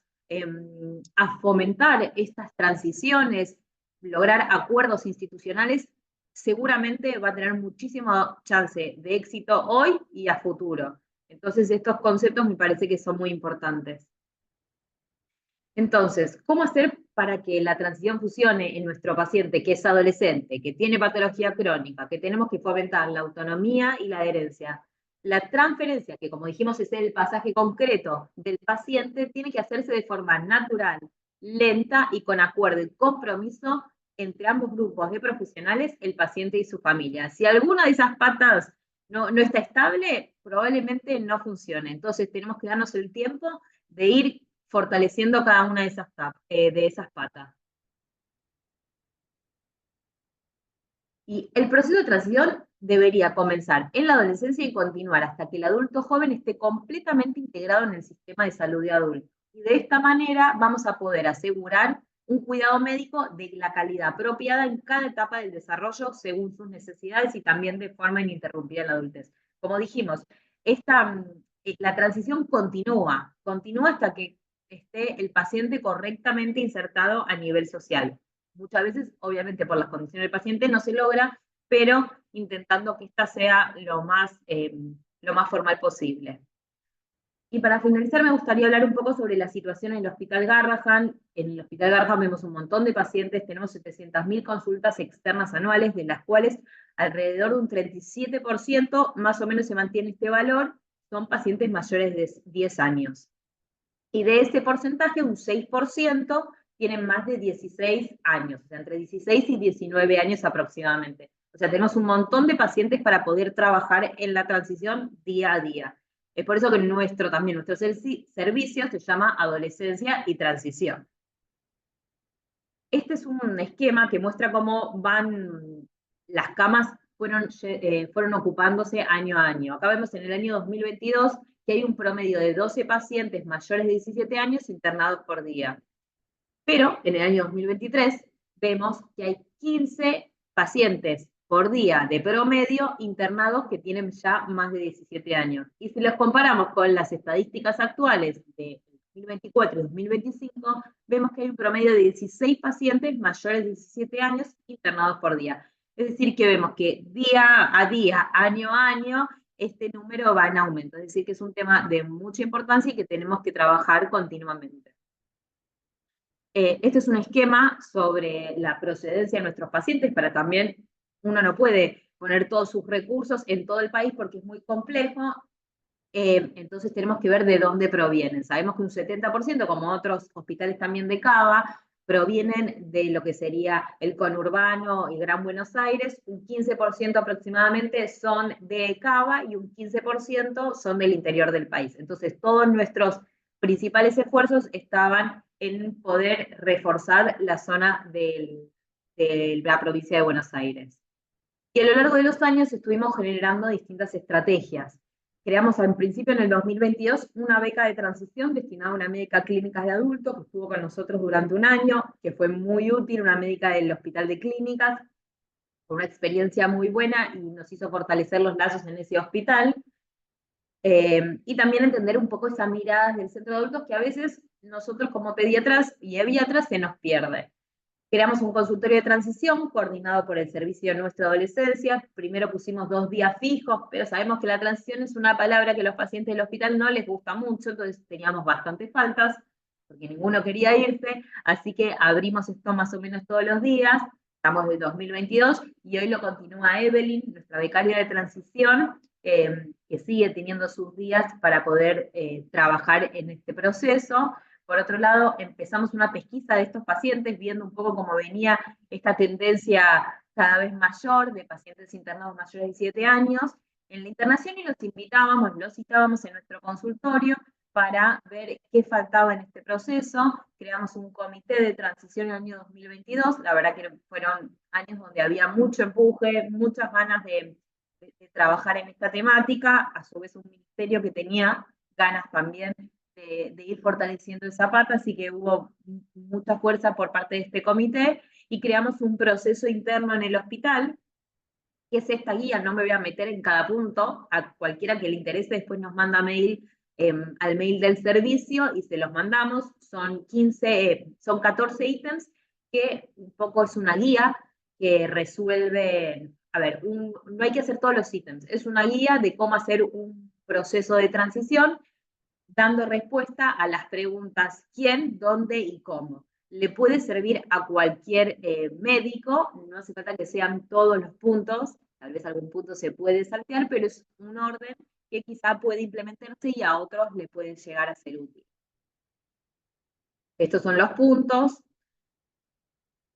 a fomentar estas transiciones, lograr acuerdos institucionales, seguramente va a tener muchísima chance de éxito hoy y a futuro. Entonces, estos conceptos me parece que son muy importantes. Entonces, ¿cómo hacer para que la transición funcione en nuestro paciente que es adolescente, que tiene patología crónica, que tenemos que fomentar la autonomía y la adherencia? La transferencia, que como dijimos es el pasaje concreto del paciente, tiene que hacerse de forma natural, lenta y con acuerdo y compromiso entre ambos grupos de profesionales, el paciente y su familia. Si alguna de esas patas no está estable, probablemente no funcione. Entonces tenemos que darnos el tiempo de ir fortaleciendo cada una de esas patas. Y el proceso de transición debería comenzar en la adolescencia y continuar hasta que el adulto joven esté completamente integrado en el sistema de salud de adultos. Y de esta manera vamos a poder asegurar un cuidado médico de la calidad apropiada en cada etapa del desarrollo según sus necesidades y también de forma ininterrumpida en la adultez. Como dijimos, la transición continúa hasta que esté el paciente correctamente insertado a nivel social. Muchas veces, obviamente, por las condiciones del paciente no se logra, pero intentando que esta sea lo más formal posible. Y para finalizar, me gustaría hablar un poco sobre la situación en el Hospital Garrahan. En el Hospital Garrahan vemos un montón de pacientes, tenemos 700.000 consultas externas anuales, de las cuales alrededor de un 37% más o menos se mantiene este valor, son pacientes mayores de 10 años. Y de ese porcentaje, un 6% tienen más de 16 años, o sea, entre 16 y 19 años aproximadamente. O sea, tenemos un montón de pacientes para poder trabajar en la transición día a día. Es por eso que nuestro servicio se llama Adolescencia y Transición. Este es un esquema que muestra cómo las camas fueron ocupándose año a año. Acá vemos en el año 2022 que hay un promedio de 12 pacientes mayores de 17 años internados por día. Pero en el año 2023 vemos que hay 15 pacientes por día de promedio internados que tienen ya más de 17 años. Y si los comparamos con las estadísticas actuales de 2024 y 2025, vemos que hay un promedio de 16 pacientes mayores de 17 años internados por día. Es decir, que vemos que día a día, año a año, este número va en aumento. Es decir, que es un tema de mucha importancia y que tenemos que trabajar continuamente. Este es un esquema sobre la procedencia de nuestros pacientes, para también, uno no puede poner todos sus recursos en todo el país porque es muy complejo, entonces tenemos que ver de dónde provienen. Sabemos que un 70%, como otros hospitales también de Cava, provienen de lo que sería el conurbano y Gran Buenos Aires, un 15% aproximadamente son de Cava y un 15% son del interior del país. Entonces todos nuestros principales esfuerzos estaban en poder reforzar la zona de la provincia de Buenos Aires. Y a lo largo de los años estuvimos generando distintas estrategias. Creamos en principio en el 2022 una beca de transición destinada a una médica clínica de adultos que estuvo con nosotros durante un año, que fue muy útil, una médica del Hospital de Clínicas, con una experiencia muy buena y nos hizo fortalecer los lazos en ese hospital. Y también entender un poco esa mirada del centro de adultos que a veces nosotros como pediatras y eviatras se nos pierde. Creamos un consultorio de transición coordinado por el servicio de nuestra adolescencia. Primero pusimos 2 días fijos, pero sabemos que la transición es una palabra que a los pacientes del hospital no les gusta mucho, entonces teníamos bastantes faltas, porque ninguno quería irse, así que abrimos esto más o menos todos los días. Estamos del 2022 y hoy lo continúa Evelyn, nuestra becaria de transición, que sigue teniendo sus días para poder trabajar en este proceso. Por otro lado, empezamos una pesquisa de estos pacientes, viendo un poco cómo venía esta tendencia cada vez mayor de pacientes internados mayores de 17 años en la internación, y los citábamos en nuestro consultorio para ver qué faltaba en este proceso. Creamos un comité de transición en el año 2022, la verdad que fueron años donde había mucho empuje, muchas ganas de trabajar en esta temática, a su vez un ministerio que tenía ganas también de ir fortaleciendo esa pata, así que hubo mucha fuerza por parte de este comité y creamos un proceso interno en el hospital, que es esta guía. No me voy a meter en cada punto, a cualquiera que le interese después nos manda mail al mail del servicio y se los mandamos. Son 14 ítems que un poco es una guía que resuelve, a ver, no hay que hacer todos los ítems, es una guía de cómo hacer un proceso de transición dando respuesta a las preguntas quién, dónde y cómo. Le puede servir a cualquier médico, no hace falta que sean todos los puntos, tal vez algún punto se puede saltear, pero es un orden que quizá puede implementarse y a otros le puede llegar a ser útil. Estos son los puntos,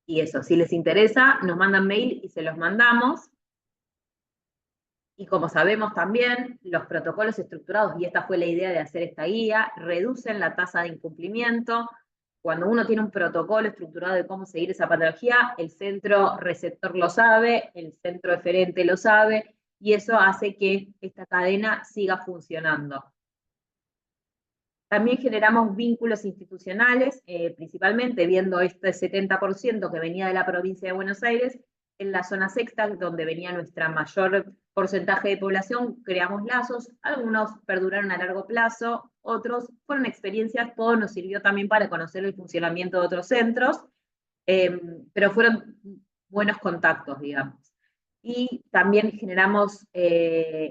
y eso, si les interesa, nos mandan mail y se los mandamos. Y como sabemos también, los protocolos estructurados, y esta fue la idea de hacer esta guía, reducen la tasa de incumplimiento. Cuando uno tiene un protocolo estructurado de cómo seguir esa patología, el centro receptor lo sabe, el centro eferente lo sabe, y eso hace que esta cadena siga funcionando. También generamos vínculos institucionales, principalmente viendo este 70% que venía de la provincia de Buenos Aires, en la zona sexta, donde venía nuestra mayor porcentaje de población, creamos lazos, algunos perduraron a largo plazo, otros fueron experiencias, todo nos sirvió también para conocer el funcionamiento de otros centros, pero fueron buenos contactos, digamos. Y también generamos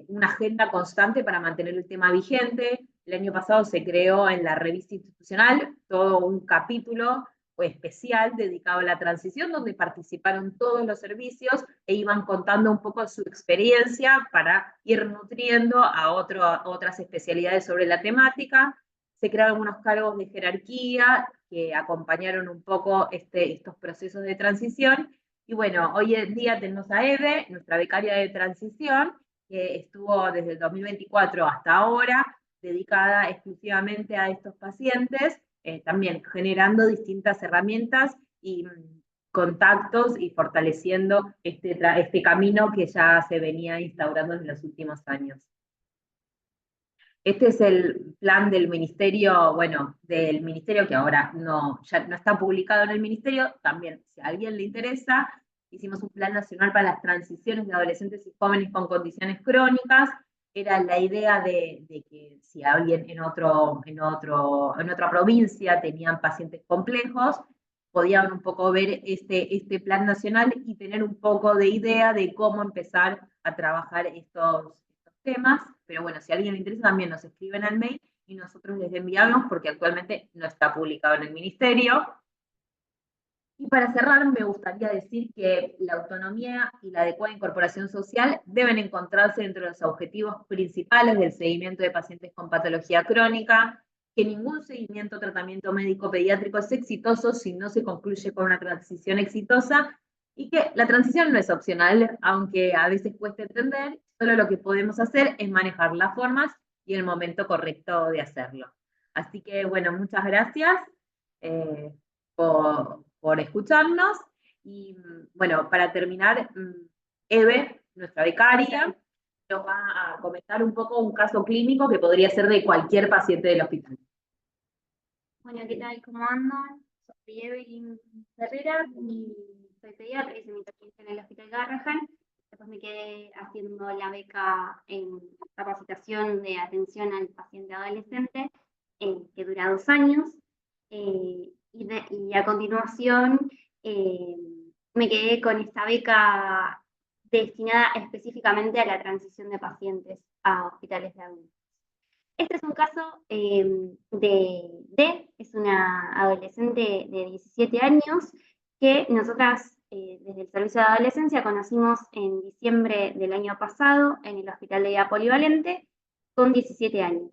una agenda constante para mantener el tema vigente. El año pasado se creó en la revista institucional todo un capítulo especial dedicado a la transición, donde participaron todos los servicios e iban contando un poco su experiencia para ir nutriendo a otras especialidades sobre la temática. Se crearon unos cargos de jerarquía que acompañaron un poco estos procesos de transición. Y bueno, hoy en día tenemos a Eve, nuestra becaria de transición, que estuvo desde el 2024 hasta ahora dedicada exclusivamente a estos pacientes, también generando distintas herramientas y contactos y fortaleciendo este camino que ya se venía instaurando en los últimos años. Este es el plan del ministerio, bueno, del ministerio que ahora ya no está publicado en el ministerio, también si a alguien le interesa, hicimos un plan nacional para las transiciones de adolescentes y jóvenes con condiciones crónicas. Era la idea de que si alguien en otra provincia tenían pacientes complejos, podían un poco ver este plan nacional y tener un poco de idea de cómo empezar a trabajar estos temas. Pero bueno, si a alguien le interesa también nos escriben al mail y nosotros les enviamos porque actualmente no está publicado en el ministerio. Y para cerrar, me gustaría decir que la autonomía y la adecuada incorporación social deben encontrarse entre los objetivos principales del seguimiento de pacientes con patología crónica, que ningún seguimiento o tratamiento médico pediátrico es exitoso si no se concluye con una transición exitosa, y que la transición no es opcional, aunque a veces cueste entender, solo lo que podemos hacer es manejar las formas y el momento correcto de hacerlo. Así que, bueno, muchas gracias por escucharnos. Y bueno, para terminar, Eve, nuestra becaria, nos va a comentar un poco un caso clínico que podría ser de cualquier paciente del hospital. Bueno, ¿qué tal? ¿Cómo andan? Soy Evelyn Herrera y soy pediatra, hice mi tratamiento en el Hospital Garrahan. Después me quedé haciendo la beca en capacitación de atención al paciente adolescente, que dura 2 años. Y a continuación me quedé con esta beca destinada específicamente a la transición de pacientes a hospitales de adultos. Este es un caso es una adolescente de 17 años que nosotras desde el Servicio de Adolescencia conocimos en diciembre del año pasado en el Hospital de Día Polivalente con 17 años.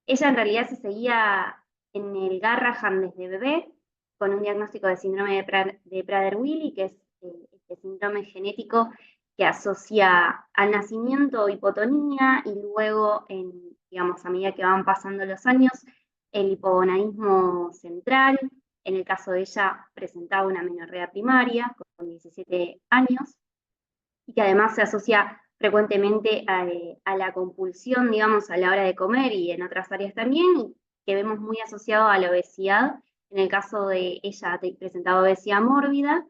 Ella en realidad se seguía en el Garrahan desde bebé con un diagnóstico de síndrome de Prader-Willi, que es este síndrome genético que asocia al nacimiento hipotonía y luego, digamos, a medida que van pasando los años, el hipogonadismo central. En el caso de ella presentaba una amenorrea primaria con 17 años y que además se asocia frecuentemente a la compulsión, digamos, a la hora de comer y en otras áreas también, y que vemos muy asociado a la obesidad. En el caso de ella presentaba obesidad mórbida.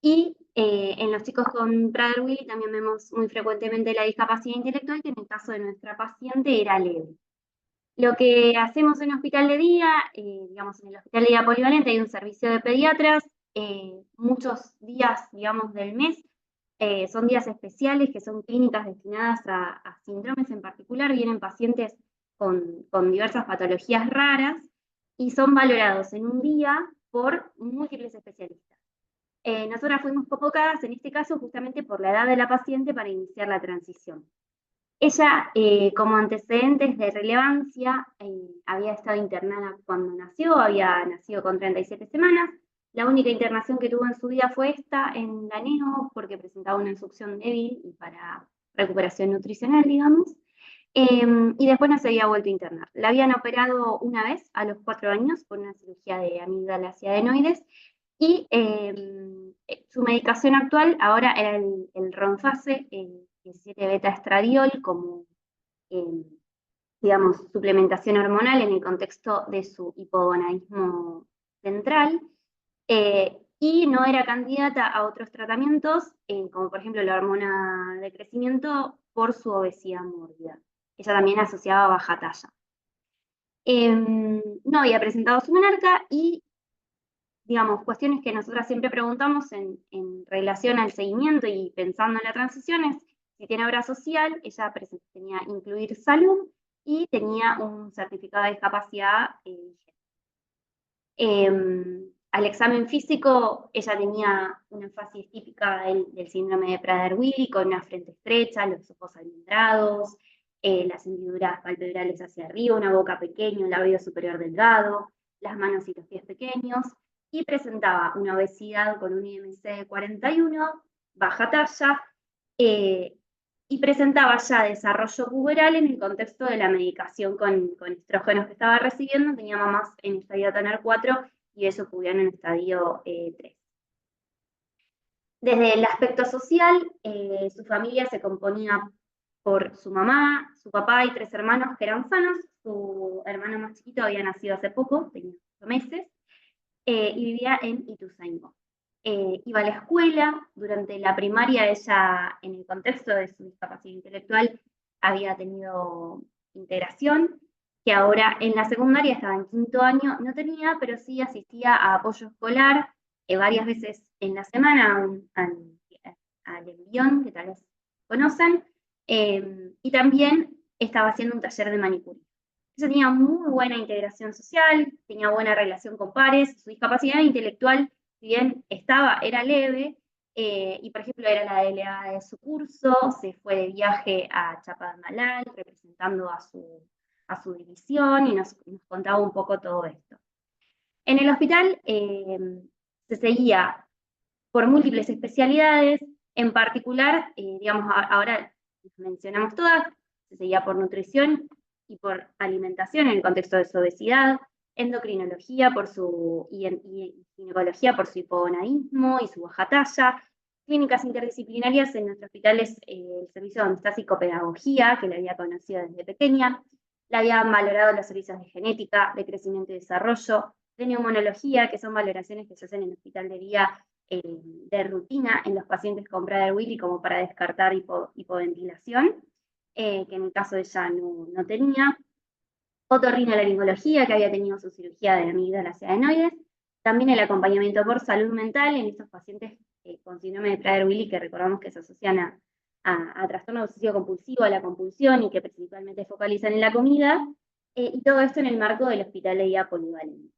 Y en los chicos con Prader-Willi también vemos muy frecuentemente la discapacidad intelectual, que en el caso de nuestra paciente era leve. Lo que hacemos en hospital de día, digamos, en el hospital de día polivalente hay un servicio de pediatras, muchos días, digamos, del mes son días especiales que son clínicas destinadas a síndromes en particular, vienen pacientes con diversas patologías raras y son valorados en un día por múltiples especialistas. Nosotras fuimos convocadas en este caso justamente por la edad de la paciente para iniciar la transición. Ella, como antecedentes de relevancia, había estado internada cuando nació, había nacido con 37 semanas. La única internación que tuvo en su vida fue esta, en la neo, porque presentaba una succión débil y para recuperación nutricional, digamos. Y después no se había vuelto a internar. La habían operado una vez a los 4 años por una cirugía de amígdalas y adenoides y su medicación actual ahora era el Ronfase, el 17-beta-estradiol, como, digamos, suplementación hormonal en el contexto de su hipogonadismo central, y no era candidata a otros tratamientos, como por ejemplo la hormona de crecimiento, por su obesidad mórbida. Ella también asociaba baja talla. No había presentado su menarca y, digamos, cuestiones que nosotras siempre preguntamos en relación al seguimiento y pensando en la transición es si tiene obra social. Ella tenía incluir salud y tenía un certificado de discapacidad. Al examen físico, ella tenía una énfasis típica del síndrome de Prader-Willi, con una frente estrecha, los ojos almendrados, las hendiduras palpebrales hacia arriba, una boca pequeña, un labio superior delgado, las manos y los pies pequeños, y presentaba una obesidad con un IMC de 41, baja talla, y presentaba ya desarrollo puberal en el contexto de la medicación con estrógenos que estaba recibiendo. Tenía mamás en estadio TANER 4 y eso pubiano en estadio 3. Desde el aspecto social, su familia se componía por su mamá, su papá y 3 hermanos que eran sanos. Su hermano más chiquito había nacido hace poco, tenía 8 meses, y vivía en Ituzaingó. Iba a la escuela. Durante la primaria ella, en el contexto de su discapacidad intelectual, había tenido integración, que ahora en la secundaria estaba en 5º año, no tenía, pero sí asistía a apoyo escolar varias veces en la semana al envión, que tal vez conocen, y también estaba haciendo un taller de manicura. Ella tenía muy buena integración social, tenía buena relación con pares, su discapacidad intelectual, si bien era leve, y por ejemplo era la delegada de su curso, se fue de viaje a Chapadmalal representando a su división y nos contaba un poco todo esto. En el hospital se seguía por múltiples especialidades, en particular, digamos, ahora mencionamos todas, se seguía por nutrición y por alimentación en el contexto de su obesidad, endocrinología y ginecología por su hipogonadismo y su baja talla, clínicas interdisciplinarias. En nuestro hospital es el servicio donde está psicopedagogía, que la había conocido desde pequeña, la habían valorado los servicios de genética, de crecimiento y desarrollo, de neumonología, que son valoraciones que se hacen en el hospital de día de rutina en los pacientes con Prader-Willi como para descartar hipoventilación, que en el caso de ella no tenía. Otorrinolaringología, que había tenido su cirugía de amígdalas y adenoides. También el acompañamiento por salud mental en estos pacientes con síndrome de Prader-Willi, que recordamos que se asocian a trastorno obsesivo compulsivo, a la compulsión y que principalmente focalizan en la comida, y todo esto en el marco del hospital de día polivalente.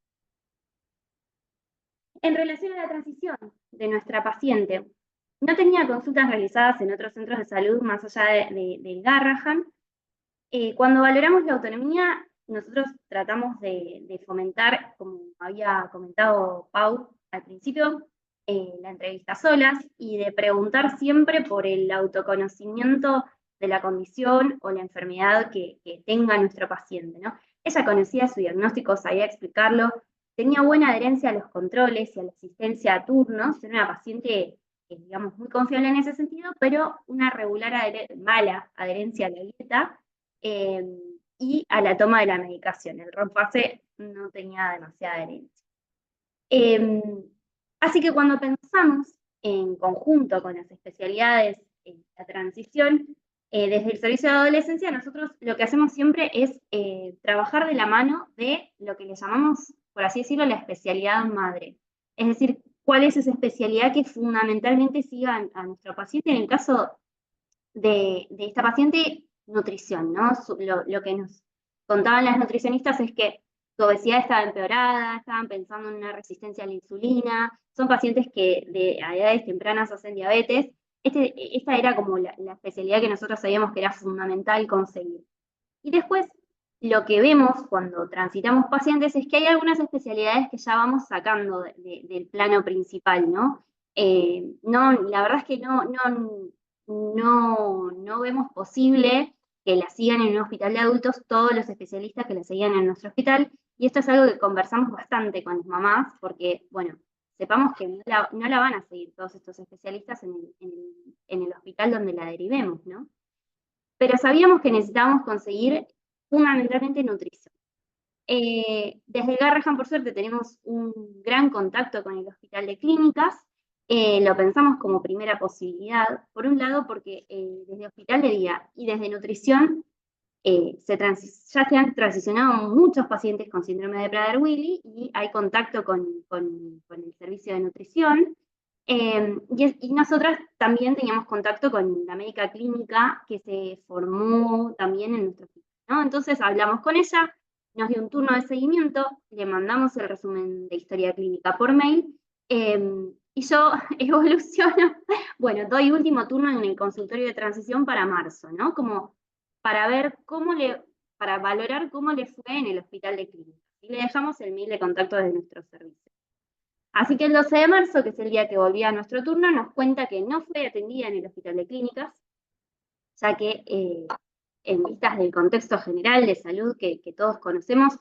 En relación a la transición de nuestra paciente, no tenía consultas realizadas en otros centros de salud más allá del Garrahan. Cuando valoramos la autonomía, nosotros tratamos de fomentar, como había comentado Pau al principio, la entrevista solas y de preguntar siempre por el autoconocimiento de la condición o la enfermedad que tenga nuestro paciente, ¿no? Ella conocía su diagnóstico, sabía explicarlo, tenía buena adherencia a los controles y a la asistencia a turnos. Era una paciente, digamos, muy confiable en ese sentido, pero una mala adherencia a la dieta y a la toma de la medicación. El Ronfase no tenía demasiada adherencia. Así que cuando pensamos en conjunto con las especialidades en la transición, Desde el servicio de adolescencia, nosotros lo que hacemos siempre es trabajar de la mano de lo que le llamamos, por así decirlo, la especialidad madre. Es decir, cuál es esa especialidad que fundamentalmente siga a nuestro paciente. En el caso de esta paciente, nutrición, ¿no? Lo que nos contaban las nutricionistas es que su obesidad estaba empeorada, estaban pensando en una resistencia a la insulina, son pacientes que a edades tempranas hacen diabetes. Esta era como la especialidad que nosotros sabíamos que era fundamental conseguir. Y después, lo que vemos cuando transitamos pacientes es que hay algunas especialidades que ya vamos sacando del plano principal, ¿no? La verdad es que no vemos posible que la sigan en un hospital de adultos todos los especialistas que la seguían en nuestro hospital, y esto es algo que conversamos bastante con las mamás, porque, bueno, sepamos que no la van a seguir todos estos especialistas en el hospital donde la derivemos, ¿no? Pero sabíamos que necesitábamos conseguir fundamentalmente nutrición. Desde el Garrahan, por suerte, tenemos un gran contacto con el Hospital de Clínicas. Lo pensamos como primera posibilidad, por un lado porque desde Hospital de Día y desde Nutrición ya se han transicionado muchos pacientes con síndrome de Prader-Willi y hay contacto con el servicio de nutrición. Y nosotras también teníamos contacto con la médica clínica que se formó también en nuestro hospital, ¿no? Entonces hablamos con ella, nos dio un turno de seguimiento, le mandamos el resumen de historia clínica por mail, y yo evoluciono, bueno, doy último turno en el consultorio de transición para marzo, ¿no? Como para ver para valorar cómo le fue en el hospital de clínicas. Y le dejamos el mail de contacto de nuestro servicio. Así que el 12 de marzo, que es el día que volvía a nuestro turno, nos cuenta que no fue atendida en el hospital de clínicas, ya que en vistas del contexto general de salud que todos conocemos,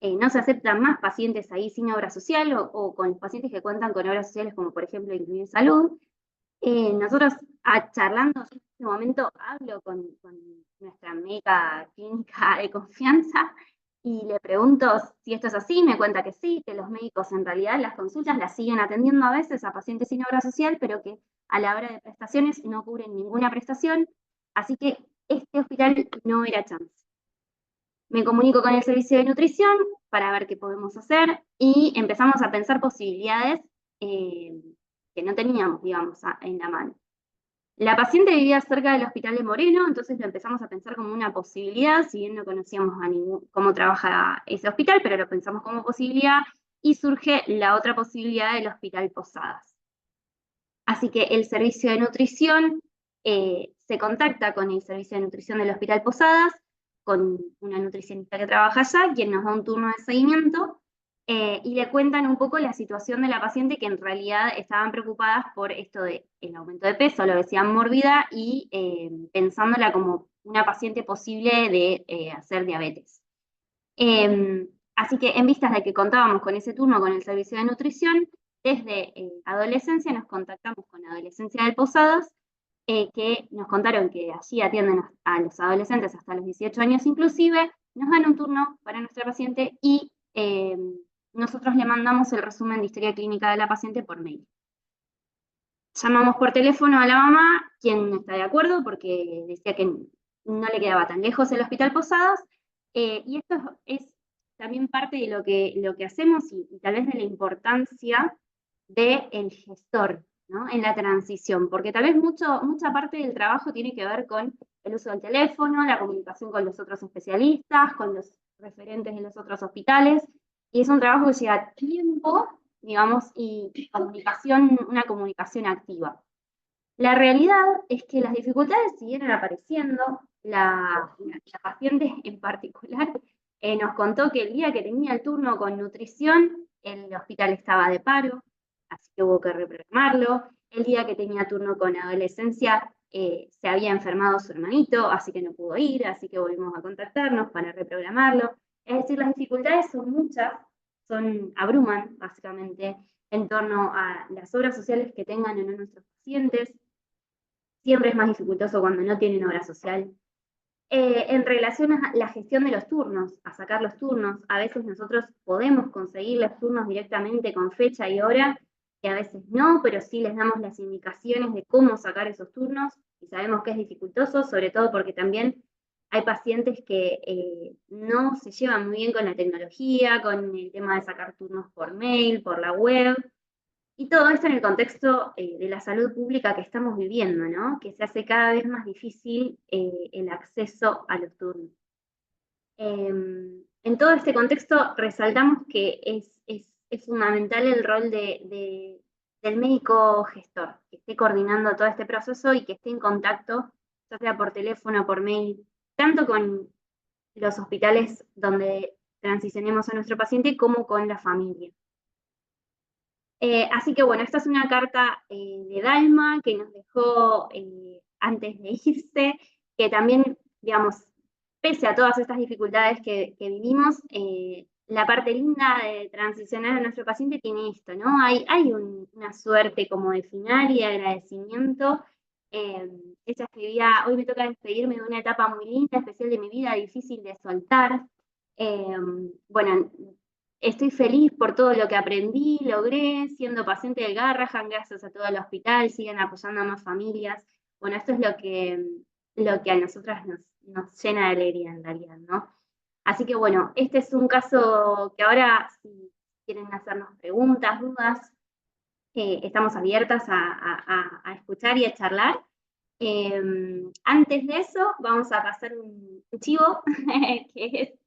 no se aceptan más pacientes ahí sin obra social o con los pacientes que cuentan con obras sociales, como por ejemplo Incluir Salud. Nosotros, charlando en este momento, hablo con nuestra médica clínica de confianza y le pregunto si esto es así, me cuenta que sí, que los médicos en realidad las consultas las siguen atendiendo a veces a pacientes sin obra social, pero que a la hora de prestaciones no cubren ninguna prestación, así que este hospital no era chance. Me comunico con el servicio de nutrición para ver qué podemos hacer y empezamos a pensar posibilidades que no teníamos, digamos, en la mano. La paciente vivía cerca del hospital de Moreno, entonces lo empezamos a pensar como una posibilidad, si bien no conocíamos cómo trabaja ese hospital, pero lo pensamos como posibilidad, y surge la otra posibilidad del Hospital Posadas. Así que el servicio de nutrición se contacta con el servicio de nutrición del Hospital Posadas, con una nutricionista que trabaja allá, quien nos da un turno de seguimiento, y le cuentan un poco la situación de la paciente, que en realidad estaban preocupadas por esto del aumento de peso, la obesidad mórbida, y pensándola como una paciente posible de hacer diabetes. Así que en vistas de que contábamos con ese turno con el servicio de nutrición, desde adolescencia nos contactamos con Adolescencia del Posadas, que nos contaron que allí atienden a los adolescentes hasta los 18 años inclusive, nos dan un turno para nuestra paciente y nosotros le mandamos el resumen de historia clínica de la paciente por mail. Llamamos por teléfono a la mamá, quien no está de acuerdo porque decía que no le quedaba tan lejos el Hospital Posadas, y esto es también parte de lo que hacemos y tal vez de la importancia del gestor, ¿no? En la transición, porque tal vez mucha parte del trabajo tiene que ver con el uso del teléfono, la comunicación con los otros especialistas, con los referentes de los otros hospitales, y es un trabajo que lleva tiempo, digamos, y una comunicación activa. La realidad es que las dificultades siguieron apareciendo. La paciente en particular nos contó que el día que tenía el turno con nutrición, el hospital estaba de paro, así que hubo que reprogramarlo. El día que tenía turno con adolescencia, se había enfermado su hermanito, así que no pudo ir, así que volvimos a contactarnos para reprogramarlo. Es decir, las dificultades son muchas, abruman básicamente en torno a las obras sociales que tengan o no nuestros pacientes. Siempre es más dificultoso cuando no tienen obra social. En relación a la gestión de los turnos, a sacar los turnos, a veces nosotros podemos conseguir los turnos directamente con fecha y hora, y a veces no, pero sí les damos las indicaciones de cómo sacar esos turnos, y sabemos que es dificultoso, sobre todo porque también hay pacientes que no se llevan muy bien con la tecnología, con el tema de sacar turnos por mail, por la web, y todo esto en el contexto de la salud pública que estamos viviendo, ¿no? Que se hace cada vez más difícil el acceso a los turnos. En todo este contexto resaltamos que es fundamental el rol del médico gestor, que esté coordinando todo este proceso y que esté en contacto, ya sea por teléfono, por mail, tanto con los hospitales donde transicionemos a nuestro paciente como con la familia. Así que bueno, esta es una carta de Dalma que nos dejó antes de irse, que también, digamos, pese a todas estas dificultades que vivimos, la parte linda de transicionar a nuestro paciente tiene esto, ¿no? Hay una suerte como de final y de agradecimiento. Ella escribía, hoy me toca despedirme de una etapa muy linda, especial de mi vida, difícil de soltar. Bueno, estoy feliz por todo lo que aprendí, logré, siendo paciente del Garrahan, gracias a todo el hospital, siguen apoyando a más familias. Bueno, esto es lo que a nosotras nos llena de alegría en realidad, ¿no? Así que bueno, este es un caso que ahora, si quieren hacernos preguntas, dudas, estamos abiertas a escuchar y a charlar. Antes de eso, vamos a pasar un chivo, que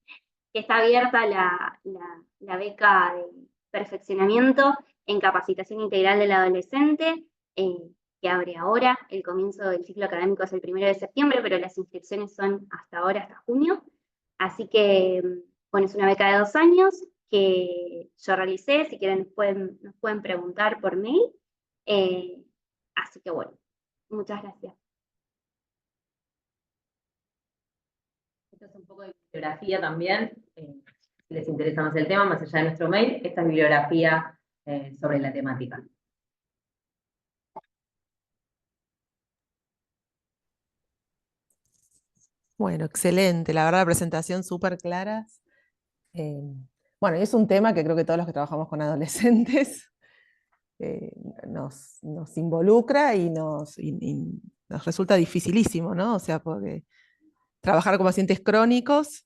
está abierta la beca de perfeccionamiento en capacitación integral del adolescente, que abre ahora. El comienzo del ciclo académico es el 1 de septiembre, pero las inscripciones son hasta ahora, hasta junio. Así que, bueno, es una beca de 2 años que yo realicé. Si quieren, nos pueden preguntar por mail. Así que, bueno, muchas gracias. Esto es un poco de bibliografía también, si les interesa más el tema, más allá de nuestro mail, esta es bibliografía sobre la temática. Bueno, excelente. La verdad, la presentación súper clara. Bueno, y es un tema que creo que todos los que trabajamos con adolescentes nos involucra y nos resulta dificilísimo, ¿no? O sea, porque trabajar con pacientes crónicos,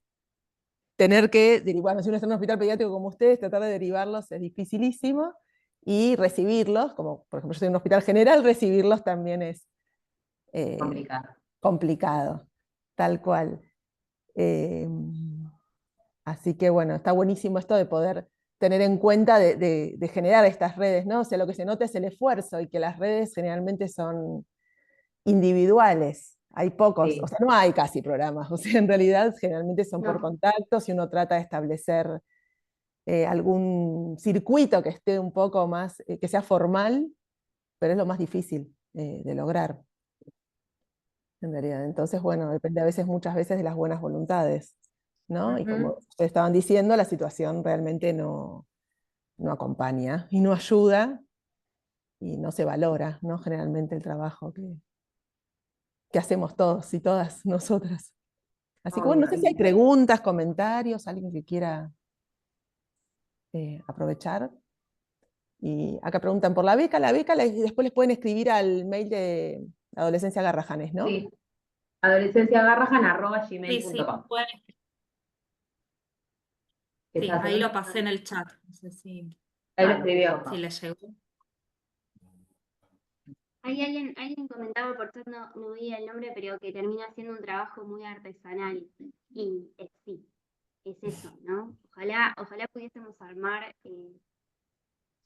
tener que bueno, si uno está en un hospital pediátrico como ustedes, tratar de derivarlos es dificilísimo, y recibirlos, como por ejemplo yo estoy en un hospital general, recibirlos también es complicado, tal cual. Así que bueno, está buenísimo esto de poder tener en cuenta de generar estas redes, ¿no? O sea, lo que se nota es el esfuerzo, y que las redes generalmente son individuales. Hay pocos, Sí. o sea, no hay casi programas, o sea, en realidad generalmente son por No. contactos, y uno trata de establecer algún circuito que esté un poco más, que sea formal, pero es lo más difícil de lograr, en realidad. Entonces, bueno, depende a veces, muchas veces, de las buenas voluntades, ¿no? Y como ustedes estaban diciendo, la situación realmente no acompaña y no ayuda, y no se valora, ¿no? Generalmente el trabajo que hacemos todos y todas nosotras. Así que bueno, no sé si hay preguntas, comentarios, alguien que quiera aprovechar. Y acá preguntan por la beca. La beca después les pueden escribir al mail de Adolescencia Garrajanes, ¿no? Sí, adolescenciagarrahan@gmail.com. Sí, ahí lo pasé en el chat. No sé si Ahí lo escribió. le llegó. Hay alguien comentaba, por chat, no veía el nombre, pero que termina haciendo un trabajo muy artesanal. Y sí, es eso, ¿no? Ojalá pudiésemos armar,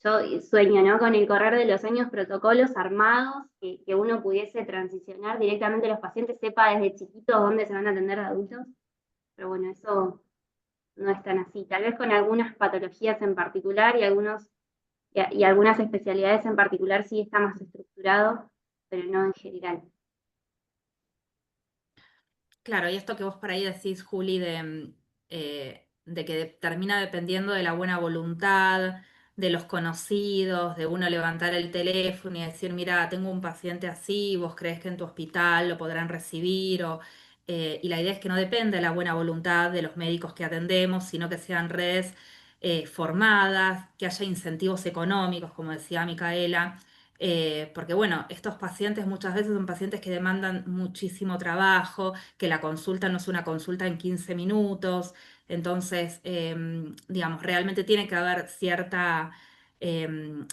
yo sueño, ¿no? Con el correr de los años, protocolos armados, que uno pudiese transicionar directamente a los pacientes, sepa desde chiquitos dónde se van a atender de adultos. Pero bueno, eso no es tan así. Tal vez con algunas patologías en particular y algunas especialidades en particular sí está más estructurado, pero no en general. Claro, y esto que vos por ahí decís, Juli, de que termina dependiendo de la buena voluntad, de los conocidos, de uno levantar el teléfono y decir, mira, tengo un paciente así, vos crees que en tu hospital lo podrán recibir, y la idea es que no depende de la buena voluntad de los médicos que atendemos, sino que sean redes formadas, que haya incentivos económicos, como decía Micaela, porque bueno, estos pacientes muchas veces son pacientes que demandan muchísimo trabajo, que la consulta no es una consulta en 15 minutos, entonces, digamos, realmente tiene que haber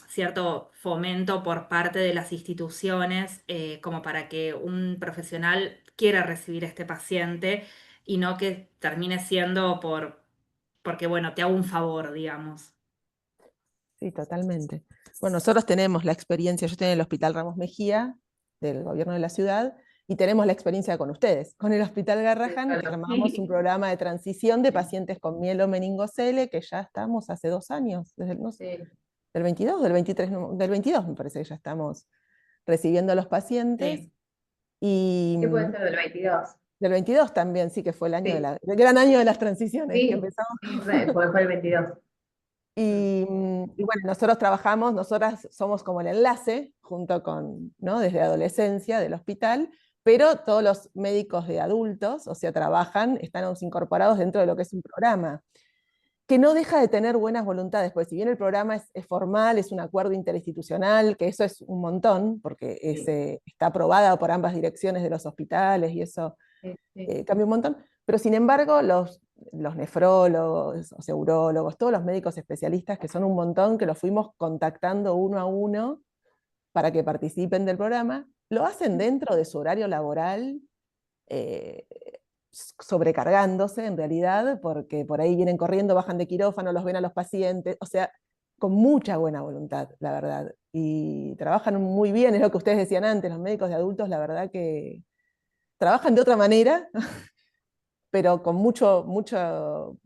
cierto fomento por parte de las instituciones como para que un profesional quiera recibir a este paciente y no que termine siendo porque, bueno, te hago un favor, digamos. Sí, totalmente. Bueno, nosotros tenemos la experiencia, yo estoy en el Hospital Ramos Mejía, del gobierno de la ciudad, y tenemos la experiencia con ustedes. Con el Hospital Garrahan armamos un programa de transición de pacientes con mielomeningocele, que ya estamos hace 2 años, desde no sé, Sí. del 22, del 23, del 22 me parece que ya estamos recibiendo a los pacientes. Sí. Y ¿Qué puede ser del 22? del 22 también, sí, que fue el Sí. el gran año de las transiciones, que Sí, empezamos. sí, fue el 22. Y bueno, nosotros trabajamos, nosotras somos como el enlace, junto con, ¿no? Desde adolescencia del hospital, pero todos los médicos de adultos, o sea, trabajan, están incorporados dentro de lo que es un programa, que no deja de tener buenas voluntades, porque si bien el programa es formal, es un acuerdo interinstitucional, que eso es un montón, porque está aprobada por ambas direcciones de los hospitales y eso Sí, sí. cambia un montón, pero sin embargo los nefrólogos, los urólogos, todos los médicos especialistas, que son un montón, que los fuimos contactando uno a uno para que participen del programa, lo hacen dentro de su horario laboral, eh, sobrecargándose en realidad, porque por ahí vienen corriendo, bajan de quirófano, los ven a los pacientes, o sea, con mucha buena voluntad, la verdad. Y trabajan muy bien, es lo que ustedes decían antes, los médicos de adultos, la verdad que trabajan de otra manera, pero con mucho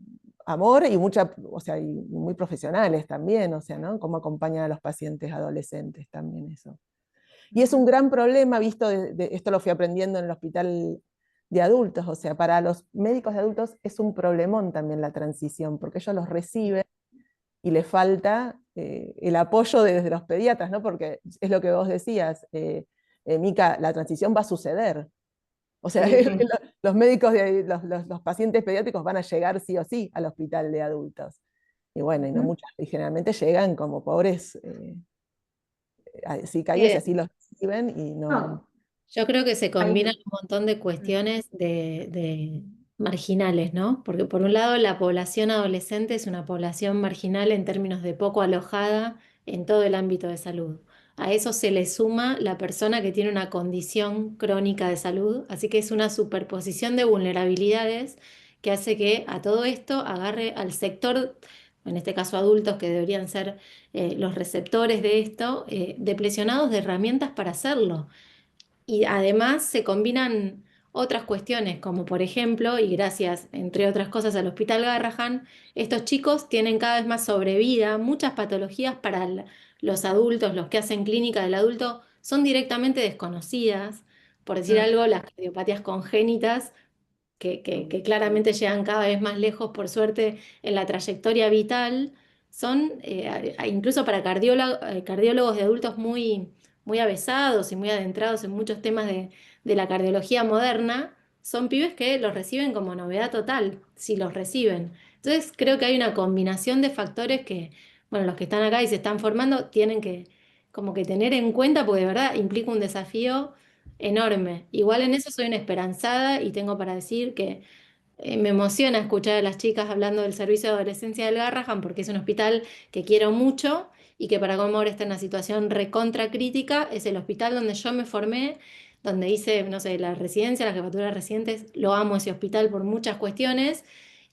amor y o sea, y muy profesionales también, o sea, ¿no? Cómo acompañan a los pacientes adolescentes también eso. Y es un gran problema, visto, esto lo fui aprendiendo en el hospital de adultos, o sea, para los médicos de adultos es un problemón también la transición, porque ellos los reciben y les falta el apoyo desde los pediatras, ¿no? Porque es lo que vos decías, Mica, la transición va a suceder, o sea, Sí, sí. los médicos, los pacientes pediátricos van a llegar sí o sí al hospital de adultos. Y bueno, y, no muchas, y generalmente llegan como pobres sicarios y Eh, así los reciben y no... No, yo creo que se hay- combinan un montón de cuestiones de marginales, ¿no? Porque por un lado la población adolescente es una población marginal en términos de poco alojada en todo el ámbito de salud. A eso se le suma la persona que tiene una condición crónica de salud, así que es una superposición de vulnerabilidades que hace que a todo esto agarre al sector, en este caso adultos que deberían ser los receptores de esto, deplesionados de herramientas para hacerlo. Y además se combinan otras cuestiones, como por ejemplo, y gracias, entre otras cosas, al Hospital Garrahan, estos chicos tienen cada vez más sobrevida, muchas patologías para los adultos, los que hacen clínica del adulto, son directamente desconocidas. Por decir algo, las cardiopatías congénitas que claramente llegan cada vez más lejos, por suerte, en la trayectoria vital, son incluso para cardiólogos de adultos muy avesados y muy adentrados en muchos temas de la cardiología moderna, son pibes que los reciben como novedad total, si los reciben. Entonces creo que hay una combinación de factores que, bueno, los que están acá y se están formando tienen que como que tener en cuenta, porque de verdad implica un desafío enorme. Igual en eso soy una esperanzada y tengo para decir que me emociona escuchar a las chicas hablando del servicio de adolescencia del Garrahan porque es un hospital que quiero mucho y que para cómo ahora está en una situación recontra crítica, es el hospital donde yo me formé, donde hice, no sé, la residencia, la jefatura de residentes, lo amo ese hospital por muchas cuestiones.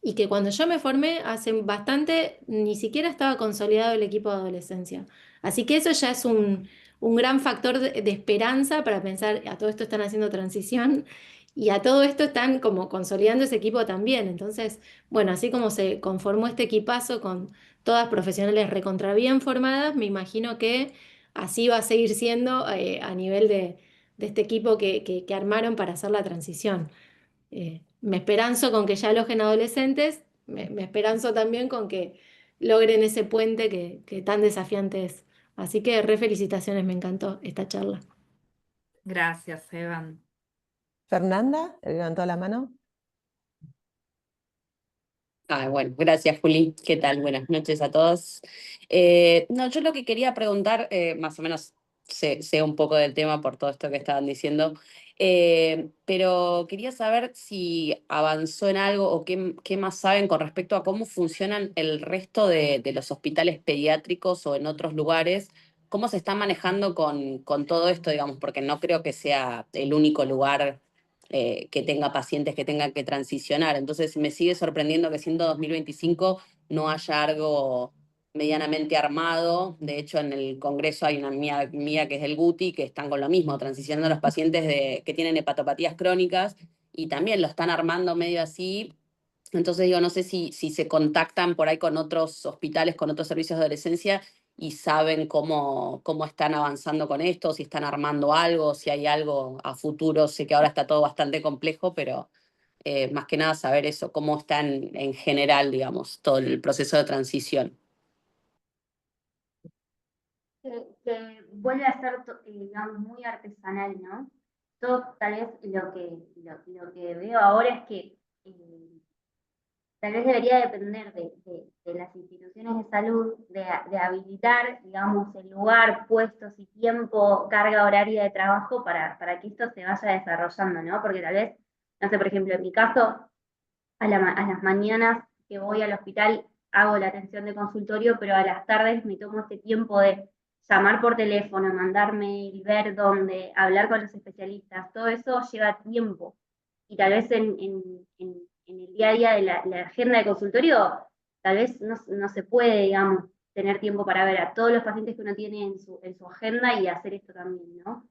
Y que cuando yo me formé, hace bastante, ni siquiera estaba consolidado el equipo de adolescencia. Así que eso ya es un gran factor de esperanza para pensar, a todo esto están haciendo transición y a todo esto están como consolidando ese equipo también. Entonces, bueno, así como se conformó este equipazo con todas profesionales recontra bien formadas, me imagino que así va a seguir siendo a nivel de este equipo que armaron para hacer la transición. Me esperanzo con que ya alojen adolescentes, me esperanzo también con que logren ese puente que tan desafiante es. Así que re felicitaciones, me encantó esta charla. Gracias, Evan. Fernanda, levantó la mano. Ah, bueno, gracias, Juli. ¿Qué tal? Buenas noches a todos. No, yo lo que quería preguntar, más o menos sé un poco del tema por todo esto que estaban diciendo. Pero quería saber si avanzó en algo o qué más saben con respecto a cómo funcionan el resto de los hospitales pediátricos o en otros lugares, cómo se están manejando con todo esto, digamos, porque no creo que sea el único lugar que tenga pacientes que tengan que transicionar. Entonces me sigue sorprendiendo que siendo 2025 no haya algo medianamente armado. De hecho, en el Congreso hay una mía que es el Guti, que están con lo mismo, transicionando a los pacientes que tienen hepatopatías crónicas y también lo están armando medio así. Entonces digo, no sé si se contactan por ahí con otros hospitales, con otros servicios de adolescencia y saben cómo están avanzando con esto, si están armando algo, si hay algo a futuro. Sé que ahora está todo bastante complejo, pero más que nada saber eso, cómo está en general, digamos, todo el proceso de transición. Que vuelve a ser, digamos, muy artesanal, ¿no? Todo tal vez lo que veo ahora es que tal vez debería depender de las instituciones de salud, de habilitar, digamos, el lugar, puestos y tiempo, carga horaria de trabajo para que esto se vaya desarrollando, ¿no? Porque tal vez, no sé, por ejemplo, en mi caso, a las mañanas que voy al hospital hago la atención de consultorio, pero a las tardes me tomo este tiempo de llamar por teléfono, mandar mail, ver dónde, hablar con los especialistas, todo eso lleva tiempo. Y tal vez en el día a día de la agenda de consultorio, tal vez no se puede, digamos, tener tiempo para ver a todos los pacientes que uno tiene en su agenda y hacer esto también, ¿no?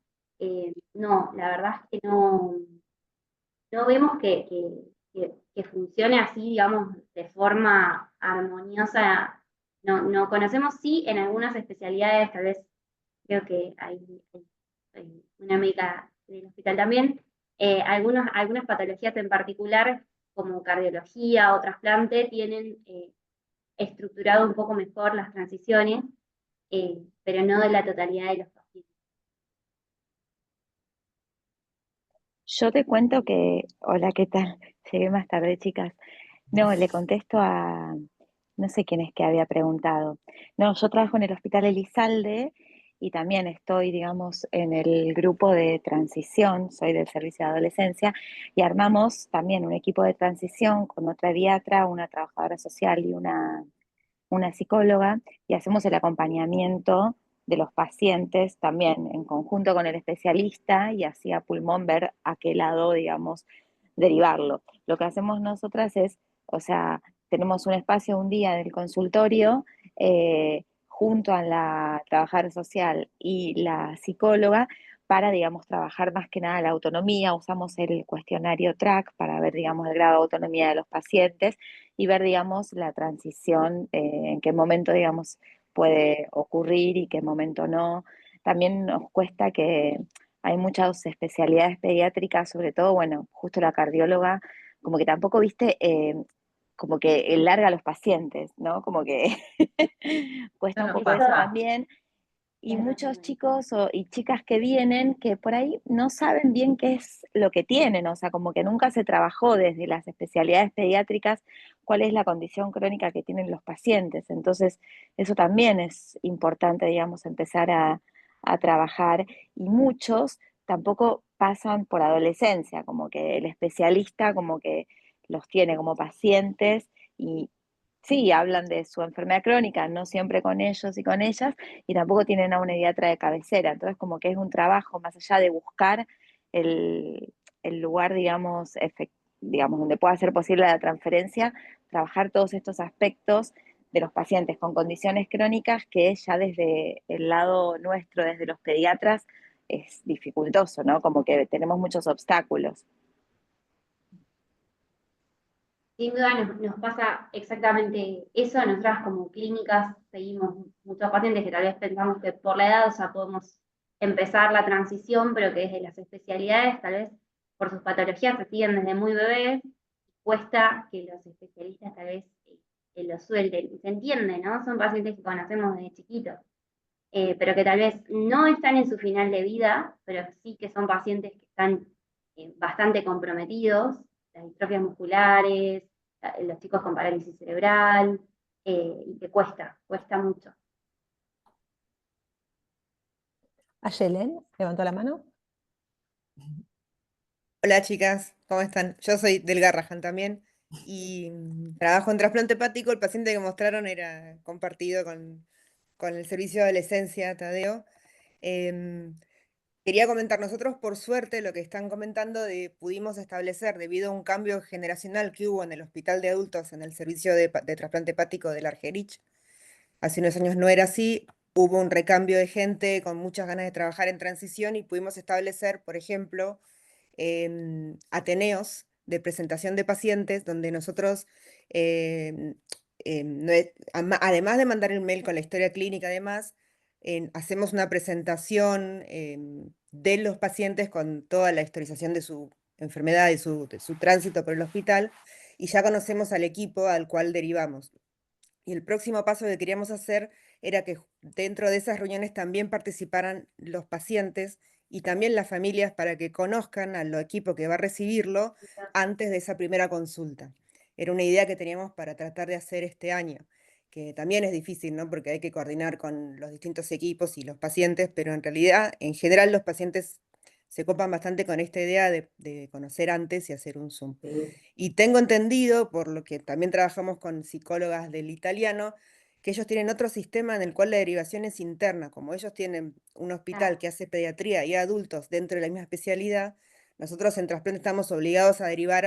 No, la verdad es que no vemos que funcione así, digamos, de forma armoniosa. No conocemos, sí, en algunas especialidades, tal vez creo que hay una médica del hospital también, algunas patologías en particular, como cardiología o trasplante, tienen estructurado un poco mejor las transiciones, pero no de la totalidad de los pacientes. Yo te cuento que, hola, ¿qué tal? Llegué más tarde, chicas. No, le contesto a, no sé quién es que había preguntado. No, yo trabajo en el Hospital Elizalde y también estoy, digamos, en el grupo de transición, soy del servicio de adolescencia, y armamos también un equipo de transición con otra pediatra, una trabajadora social y una psicóloga, y hacemos el acompañamiento de los pacientes también en conjunto con el especialista y así a pulmón ver a qué lado, digamos, derivarlo. Lo que hacemos nosotras es, o sea, tenemos un espacio un día en el consultorio junto a la trabajadora social y la psicóloga para, digamos, trabajar más que nada la autonomía. Usamos el cuestionario TRAC para ver, digamos, el grado de autonomía de los pacientes y ver, digamos, la transición, en qué momento, digamos, puede ocurrir y qué momento no. También nos cuesta que hay muchas especialidades pediátricas, sobre todo, bueno, justo la cardióloga, como que tampoco, viste, como que larga a los pacientes, ¿no? Como que cuesta un Eso nos poco eso pasa. también. Y Es muchos realmente. chicos y chicas que vienen que por ahí no saben bien qué es lo que tienen, o sea, como que nunca se trabajó desde las especialidades pediátricas cuál es la condición crónica que tienen los pacientes. Entonces, eso también es importante, digamos, empezar a trabajar. Y muchos tampoco pasan por adolescencia, como que el especialista como que los tiene como pacientes y sí, hablan de su enfermedad crónica, no siempre con ellos y con ellas, y tampoco tienen a una pediatra de cabecera. Entonces, como que es un trabajo más allá de buscar el lugar, digamos, digamos, donde pueda ser posible la transferencia, trabajar todos estos aspectos de los pacientes con condiciones crónicas que ya desde el lado nuestro, desde los pediatras, es dificultoso, ¿no? Como que tenemos muchos obstáculos. Sin duda nos pasa exactamente eso. Nosotras como clínicas seguimos muchos pacientes que tal vez pensamos que por la edad, o sea, podemos empezar la transición, pero que desde las especialidades, tal vez por sus patologías, se siguen desde muy bebés, cuesta que los especialistas tal vez lo suelten. Se entiende, ¿no? Son pacientes que conocemos desde chiquitos, pero que tal vez no están en su final de vida, pero sí que son pacientes que están bastante comprometidos, las distrofias musculares, los chicos con parálisis cerebral, y que cuesta mucho. Ayelen, levantó la mano. Hola chicas, ¿cómo están? Yo soy del Garrahan también y trabajo en trasplante hepático. El paciente que mostraron era compartido con el servicio de adolescencia, Tadeo. Em, Quería comentar, nosotros por suerte lo que están comentando pudimos establecer debido a un cambio generacional que hubo en el hospital de adultos en el servicio de trasplante hepático del Argerich. Hace unos años no era así, hubo un recambio de gente con muchas ganas de trabajar en transición y pudimos establecer, por ejemplo, ateneos de presentación de pacientes donde nosotros, em, además de mandar el mail con la historia clínica, además, hacemos una presentación de los pacientes con toda la historización de su enfermedad y de su tránsito por el hospital, y ya conocemos al equipo al cual derivamos. Y el próximo paso que queríamos hacer era que dentro de esas reuniones también participaran los pacientes y también las familias para que conozcan al equipo que va a recibirlo antes de esa primera consulta. Era una idea que teníamos para tratar de hacer este año, que también es difícil, ¿no? Porque hay que coordinar con los distintos equipos y los pacientes, pero en realidad, en general, los pacientes se copan bastante con esta idea de conocer antes y hacer un Zoom. Y tengo entendido, por lo que también trabajamos con psicólogas del italiano, que ellos tienen otro sistema en el cual la derivación es interna. Como ellos tienen un hospital que hace pediatría y adultos dentro de la misma especialidad, nosotros en trasplante estamos obligados a derivar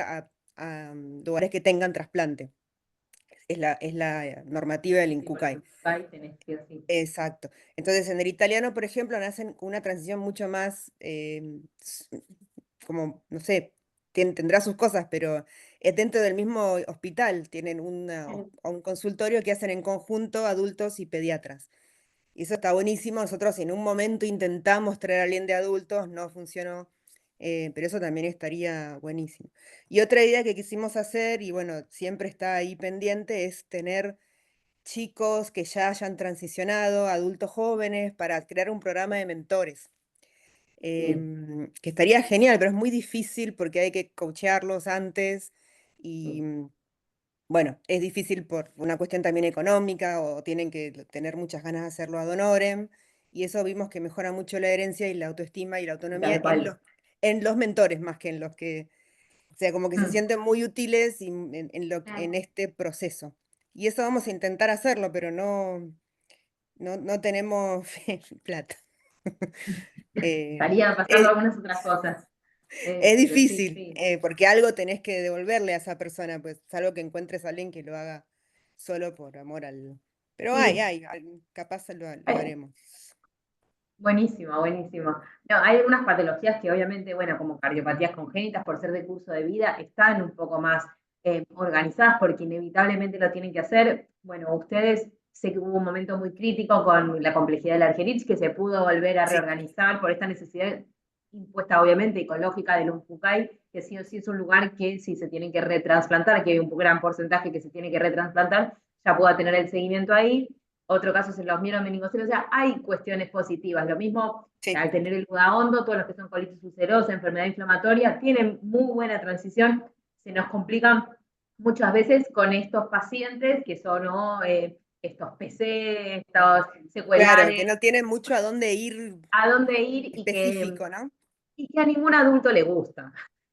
a lugares que tengan trasplante. Es la normativa del INCUCAI. Exacto. Entonces, en el italiano, por ejemplo, hacen una transición mucho más, como, no sé, tendrá sus cosas, pero es dentro del mismo hospital. Tienen un consultorio que hacen en conjunto adultos y pediatras. Y eso está buenísimo. Nosotros en un momento intentamos traer a alguien de adultos, no funcionó, pero eso también estaría buenísimo. Y otra idea que quisimos hacer, y bueno, siempre está ahí pendiente, es tener chicos que ya hayan transicionado, adultos jóvenes, para crear un programa de mentores. Que estaría genial, pero es muy difícil porque hay que coachearlos antes y bueno, es difícil por una cuestión también económica o tienen que tener muchas ganas de hacerlo ad honorem, y eso vimos que mejora mucho la herencia y la autoestima y la autonomía en los mentores más que en los que, o sea, como que se sienten muy útiles en este proceso. Y eso vamos a intentar hacerlo, pero no tenemos plata. Estaría pasando algunas otras cosas. Es difícil, porque algo tenés que devolverle a esa persona, pues salvo que encuentres a alguien que lo haga solo por amor al... Pero capaz lo haremos. Buenísimo, buenísimo. No, hay algunas patologías que obviamente, bueno, como cardiopatías congénitas, por ser de curso de vida, están un poco más organizadas porque inevitablemente lo tienen que hacer. Bueno, ustedes, sé que hubo un momento muy crítico con la complejidad del Argerich, que se pudo volver a reorganizar por esta necesidad impuesta obviamente ecológica del Unfucay, que sí o sí es un lugar que si se tienen que retransplantar, que hay un gran porcentaje que se tiene que retransplantar, ya pueda tener el seguimiento ahí. Otro caso es en los mielomeningocele, o sea, hay cuestiones positivas. Lo mismo al tener el hondo, todos los que son colitis ulcerosa, enfermedad inflamatoria, tienen muy buena transición. Se nos complican muchas veces con estos pacientes que son estos PC, estos secuelares. Claro, que no tienen mucho a dónde ir específico, ¿no? Y que a ningún adulto le gusta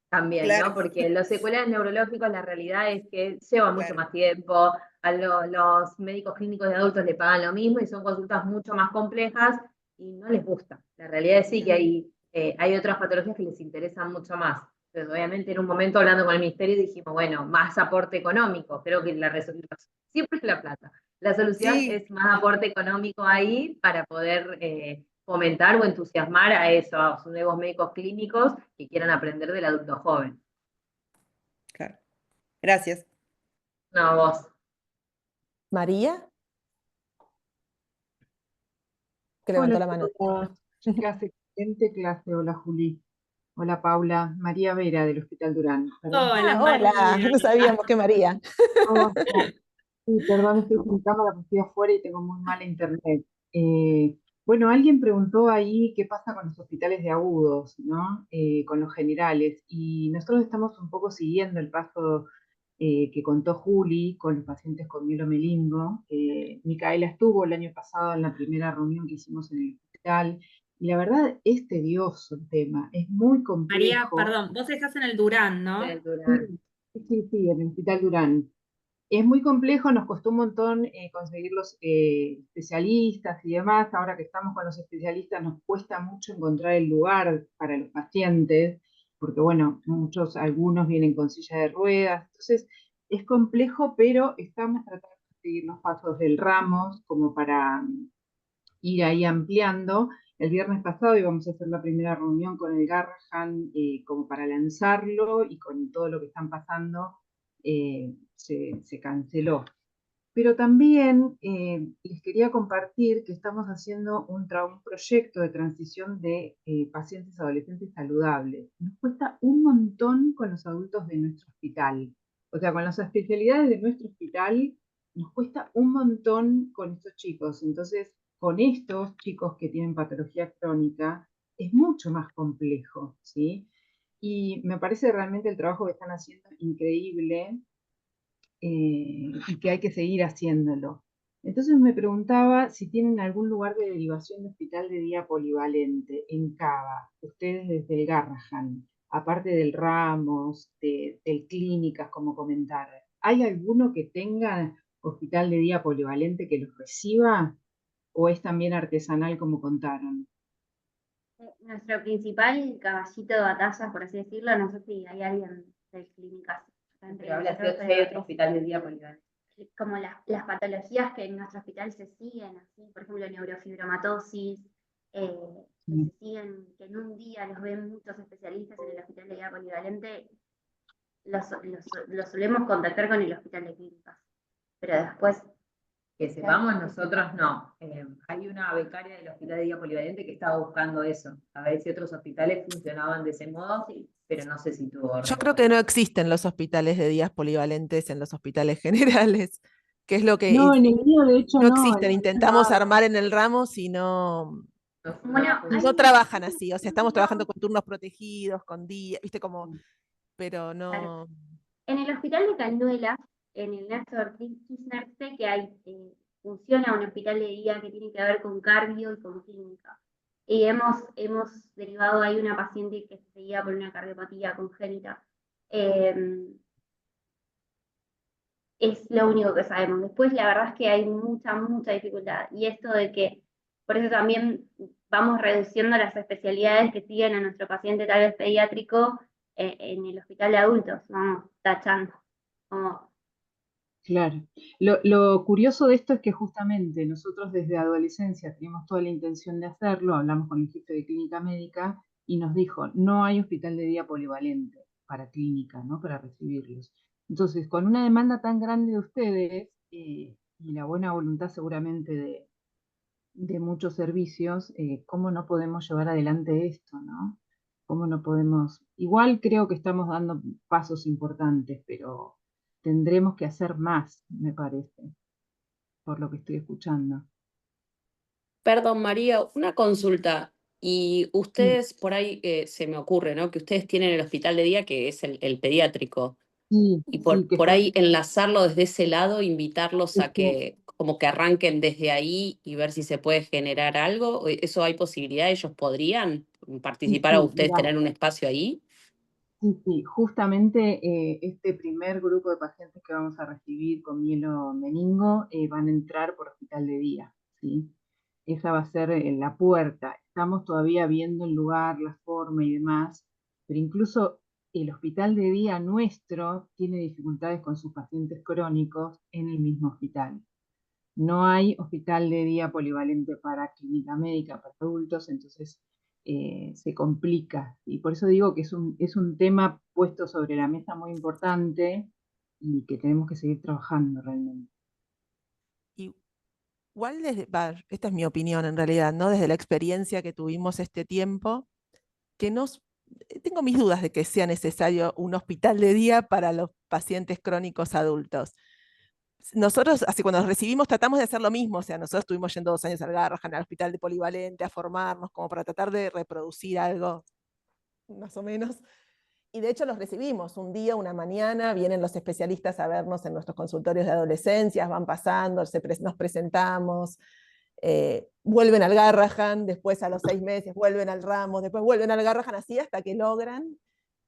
también, claro, ¿no? Porque los secuelas neurológicos, la realidad es que llevan mucho más tiempo, a los médicos clínicos de adultos le pagan lo mismo y son consultas mucho más complejas y no les gusta. La realidad es sí que hay otras patologías que les interesan mucho más. Entonces, obviamente, en un momento hablando con el ministerio dijimos, bueno, más aporte económico. Creo que la resolución siempre es la plata. La solución es más aporte económico ahí para poder fomentar o entusiasmar a esos nuevos médicos clínicos que quieran aprender del adulto joven. Claro. Gracias. No, vos. María, que levantó la mano. Clase, excelente clase. Hola Juli. Hola Paula. María Vera del Hospital Durán. Hola, no sabíamos que María. Sí, perdón, estoy sin cámara porque estoy afuera y tengo muy mala internet. Bueno, alguien preguntó ahí qué pasa con los hospitales de agudos, ¿no? Con los generales. Y nosotros estamos un poco siguiendo el paso que contó Juli con los pacientes con mielomelingo. Micaela estuvo el año pasado en la primera reunión que hicimos en el hospital Y la verdad es tedioso el tema, es muy María, complejo. perdón, vos estás en el Durán, ¿no? Del Durán. Sí, en el Hospital Durán. Es muy complejo, nos costó un montón conseguir los especialistas y demás. Ahora que estamos con los especialistas nos cuesta mucho encontrar el lugar para los pacientes, porque bueno, algunos vienen con silla de ruedas. Entonces es complejo, pero estamos tratando de seguir los pasos del Ramos como para ir ahí ampliando. El viernes pasado íbamos a hacer la primera reunión con el Garrahan como para lanzarlo, y con todo lo que están pasando se canceló. Pero también les quería compartir que estamos haciendo un proyecto de transición de pacientes adolescentes saludables. Nos cuesta un montón con los adultos de nuestro hospital. O sea, con las especialidades de nuestro hospital nos cuesta un montón con estos chicos. Entonces, con estos chicos que tienen patología crónica, es mucho más complejo, ¿sí? Y me parece realmente el trabajo que están haciendo increíble, y que hay que seguir haciéndolo. Entonces me preguntaba si tienen algún lugar de derivación de hospital de día polivalente en Cava, ustedes desde el Garrahan, aparte del Ramos, del Clínicas, como comentaron. ¿Hay alguno que tenga hospital de día polivalente que los reciba, o es también artesanal como contaron? Nuestro principal caballito de batalla, por así decirlo, no sé si hay alguien de clínicas. Pero habla si hay otro hospital de día polivalente. Como las patologías que en nuestro hospital se siguen, así, por ejemplo, neurofibromatosis, que se siguen, que en un día los ven muchos especialistas en el hospital de día polivalente, los solemos contactar con el hospital de clínicas. Pero después, Que sepamos nosotros, no. Hay una becaria del Hospital de Día Polivalente que estaba buscando eso, a ver si otros hospitales funcionaban de ese modo, sí. pero no sé si tuvo Yo creo que no existen los hospitales de días polivalentes en los hospitales generales, que es lo que No, en el mío de hecho no no, existen. el mío no Intentamos hay. armar en el Ramos y no, Bueno, no trabajan así. O sea, estamos trabajando con turnos protegidos, con días, viste, como, pero claro. no. En el hospital de Cañuelas, en el Néstor Kirchner, sé que hay, funciona un hospital de día que tiene que ver con cardio y con clínica. Y hemos derivado ahí una paciente que se seguía por una cardiopatía congénita. Es lo único que sabemos. Después, la verdad es que hay mucha dificultad. Y esto de que, por eso también vamos reduciendo las especialidades que siguen a nuestro paciente, tal vez pediátrico, en el hospital de adultos, vamos tachando. Como, Claro. Lo curioso de esto es que justamente nosotros desde adolescencia teníamos toda la intención de hacerlo, hablamos con el jefe de clínica médica y nos dijo, no hay hospital de día polivalente para clínica, ¿no? Para recibirlos. Entonces, con una demanda tan grande de ustedes, y la buena voluntad seguramente de muchos servicios, ¿cómo no podemos llevar adelante esto, ¿no? ¿Cómo no podemos? Igual creo que estamos dando pasos importantes, pero tendremos que hacer más, me parece, por lo que estoy escuchando. Perdón, María, una consulta. Y Sí, ustedes por ahí, se me ocurre, ¿no? Que ustedes tienen el hospital de día que es el pediátrico. Y sí, que por fue, ahí enlazarlo desde ese lado, invitarlos a este, que como que arranquen desde ahí y ver si se puede generar algo. ¿Eso hay posibilidad? ¿Ellos podrían participar o ustedes mirá, tener un espacio ahí? sí, justamente este primer grupo de pacientes que vamos a recibir con mielomeningo van a entrar por hospital de día, ¿sí? Esa va a ser la puerta. Estamos todavía viendo el lugar, la forma y demás, pero incluso el hospital de día nuestro tiene dificultades con sus pacientes crónicos en el mismo hospital. No hay hospital de día polivalente para clínica médica, para adultos, entonces se complica. Y por eso digo que es un tema puesto sobre la mesa muy importante y que tenemos que seguir trabajando realmente. Igual esta es mi opinión en realidad, ¿no? Desde la experiencia que tuvimos este tiempo, que tengo mis dudas de que sea necesario un hospital de día para los pacientes crónicos adultos. Nosotros, así cuando nos recibimos, tratamos de hacer lo mismo, o sea, nosotros estuvimos yendo 2 años al Garrahan, al hospital de polivalente, a formarnos, como para tratar de reproducir algo, más o menos. Y de hecho los recibimos un día, una mañana, vienen los especialistas a vernos en nuestros consultorios de adolescencias, van pasando, nos presentamos, vuelven al Garrahan, después a los 6 meses vuelven al Ramos, después vuelven al Garrahan, así hasta que logran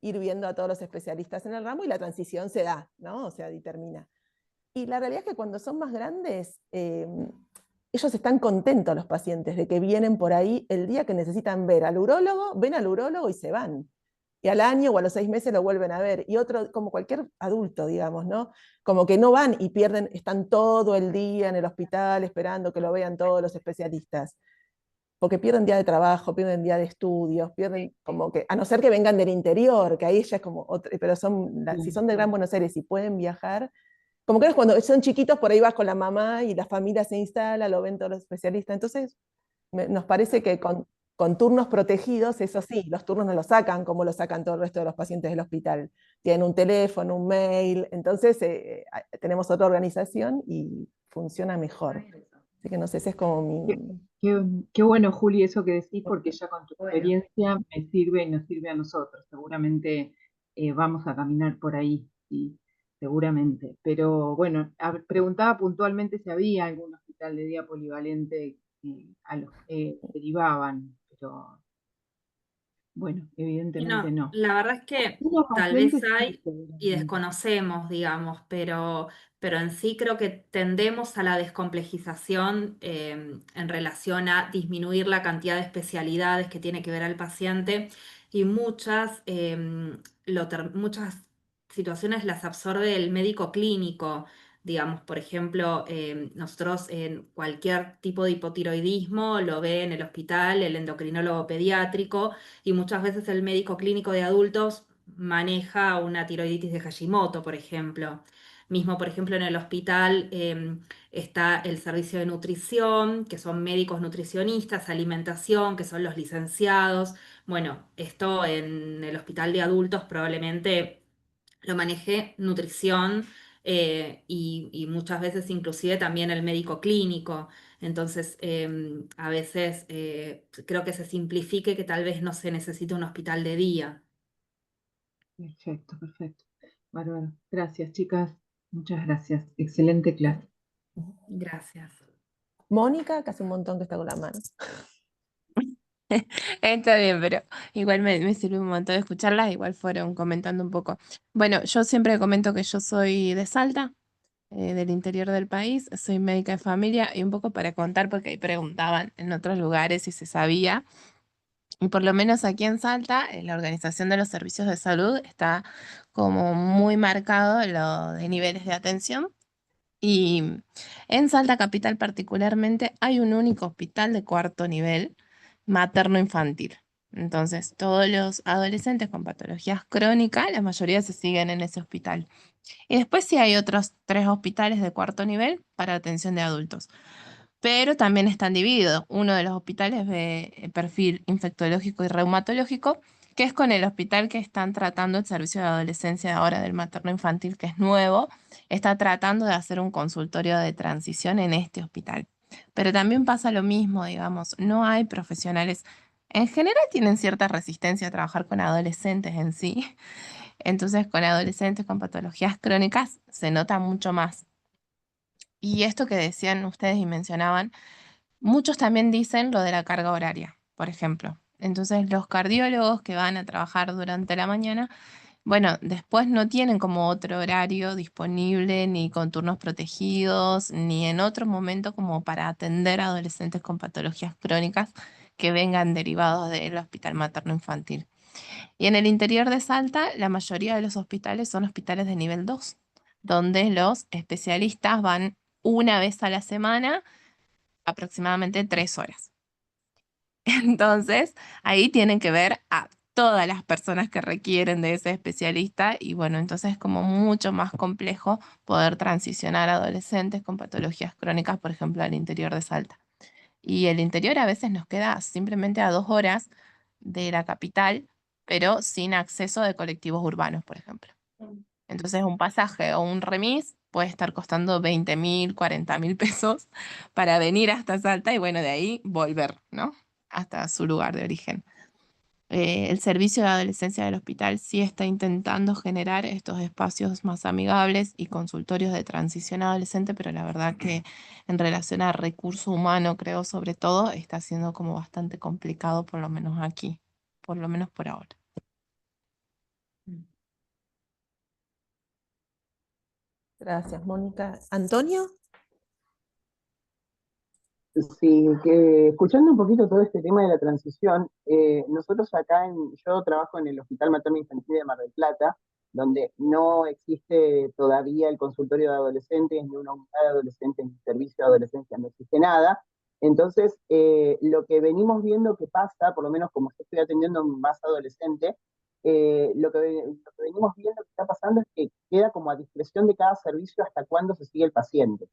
ir viendo a todos los especialistas en el ramo y la transición se da, ¿no? O sea, determina. Y la realidad es que cuando son más grandes, ellos están contentos, los pacientes, de que vienen por ahí el día que necesitan ver al urólogo, ven al urólogo y se van. Y al año o a los 6 meses lo vuelven a ver. Y otro, como cualquier adulto, digamos, ¿no? Como que no van y pierden, están todo el día en el hospital esperando que lo vean todos los especialistas. Porque pierden día de trabajo, pierden día de estudios, pierden como que, a no ser que vengan del interior, que ahí ya es como, pero si son de Gran Buenos Aires y pueden viajar, como que es cuando son chiquitos, por ahí vas con la mamá y la familia se instala, lo ven todos los especialistas. Entonces, nos parece que con turnos protegidos, eso sí, los turnos no los sacan como lo sacan todo el resto de los pacientes del hospital. Tienen un teléfono, un mail, entonces tenemos otra organización y funciona mejor. Así que no sé, ese es como mi... Qué bueno, Juli, eso que decís, porque ya con tu experiencia me sirve y nos sirve a nosotros. Seguramente vamos a caminar por ahí, sí, seguramente. Pero bueno, preguntaba puntualmente si había algún hospital de día polivalente a los que derivaban, pero bueno, Y evidentemente no. la verdad es que Algunos tal vez pacientes sí, hay y seguramente. desconocemos, digamos, pero en sí creo que tendemos a la descomplejización en relación a disminuir la cantidad de especialidades que tiene que ver al paciente y muchas situaciones las absorbe el médico clínico. Digamos, por ejemplo, nosotros en cualquier tipo de hipotiroidismo lo ve en el hospital el endocrinólogo pediátrico y muchas veces el médico clínico de adultos maneja una tiroiditis de Hashimoto, por ejemplo. Mismo, por ejemplo, en el hospital está el servicio de nutrición, que son médicos nutricionistas, alimentación, que son los licenciados. Bueno, esto en el hospital de adultos probablemente lo maneje nutrición y muchas veces inclusive también el médico clínico. Entonces, a veces creo que se simplifique que tal vez no se necesite un hospital de día. Perfecto, perfecto. Bárbaro. Gracias, chicas. Muchas gracias. Excelente clase. Gracias. Mónica, que hace un montón que está con la mano. Está bien, pero igual me sirve un montón de escucharlas, igual fueron comentando un poco. Bueno, yo siempre comento que yo soy de Salta, del interior del país, soy médica de familia y un poco para contar, porque ahí preguntaban en otros lugares si se sabía, y por lo menos aquí en Salta, la organización de los servicios de salud está como muy marcado lo de niveles de atención. Y en Salta Capital particularmente hay un único hospital de cuarto nivel materno-infantil. Entonces, todos los adolescentes con patologías crónicas, la mayoría se siguen en ese hospital. Y después sí hay otros 3 hospitales de cuarto nivel para atención de adultos. Pero también están divididos. Uno de los hospitales ve perfil infectológico y reumatológico, que es con el hospital que están tratando el servicio de adolescencia ahora del materno infantil, que es nuevo, está tratando de hacer un consultorio de transición en este hospital. Pero también pasa lo mismo, digamos, no hay profesionales. En general tienen cierta resistencia a trabajar con adolescentes en sí. Entonces, con adolescentes con patologías crónicas se nota mucho más. Y esto que decían ustedes y mencionaban, muchos también dicen lo de la carga horaria, por ejemplo. Entonces, los cardiólogos que van a trabajar durante la mañana, bueno, después no tienen como otro horario disponible, ni con turnos protegidos, ni en otro momento como para atender a adolescentes con patologías crónicas que vengan derivados del hospital materno infantil. Y en el interior de Salta, la mayoría de los hospitales son hospitales de nivel 2, donde los especialistas van una vez a la semana, aproximadamente 3 horas. Entonces, ahí tienen que ver a todas las personas que requieren de ese especialista y bueno, entonces es como mucho más complejo poder transicionar a adolescentes con patologías crónicas, por ejemplo, al interior de Salta. Y el interior a veces nos queda simplemente a 2 horas de la capital, pero sin acceso de colectivos urbanos, por ejemplo. Entonces un pasaje o un remis puede estar costando 20.000, 40.000 pesos para venir hasta Salta y bueno, de ahí volver, ¿no? Hasta su lugar de origen. El servicio de adolescencia del hospital sí está intentando generar estos espacios más amigables y consultorios de transición adolescente, pero la verdad que en relación a recurso humano, creo sobre todo, está siendo como bastante complicado, por lo menos aquí, por lo menos por ahora. Gracias, Mónica. ¿Antonio? Sí, que escuchando un poquito todo este tema de la transición, nosotros acá, yo trabajo en el Hospital Materno Infantil de Mar del Plata, donde no existe todavía el consultorio de adolescentes, ni una unidad de adolescentes, ni servicio de adolescencia, no existe nada. Entonces, lo que venimos viendo que pasa, por lo menos como yo estoy atendiendo más adolescente, lo que venimos viendo que está pasando es que queda como a discreción de cada servicio hasta cuándo se sigue el paciente.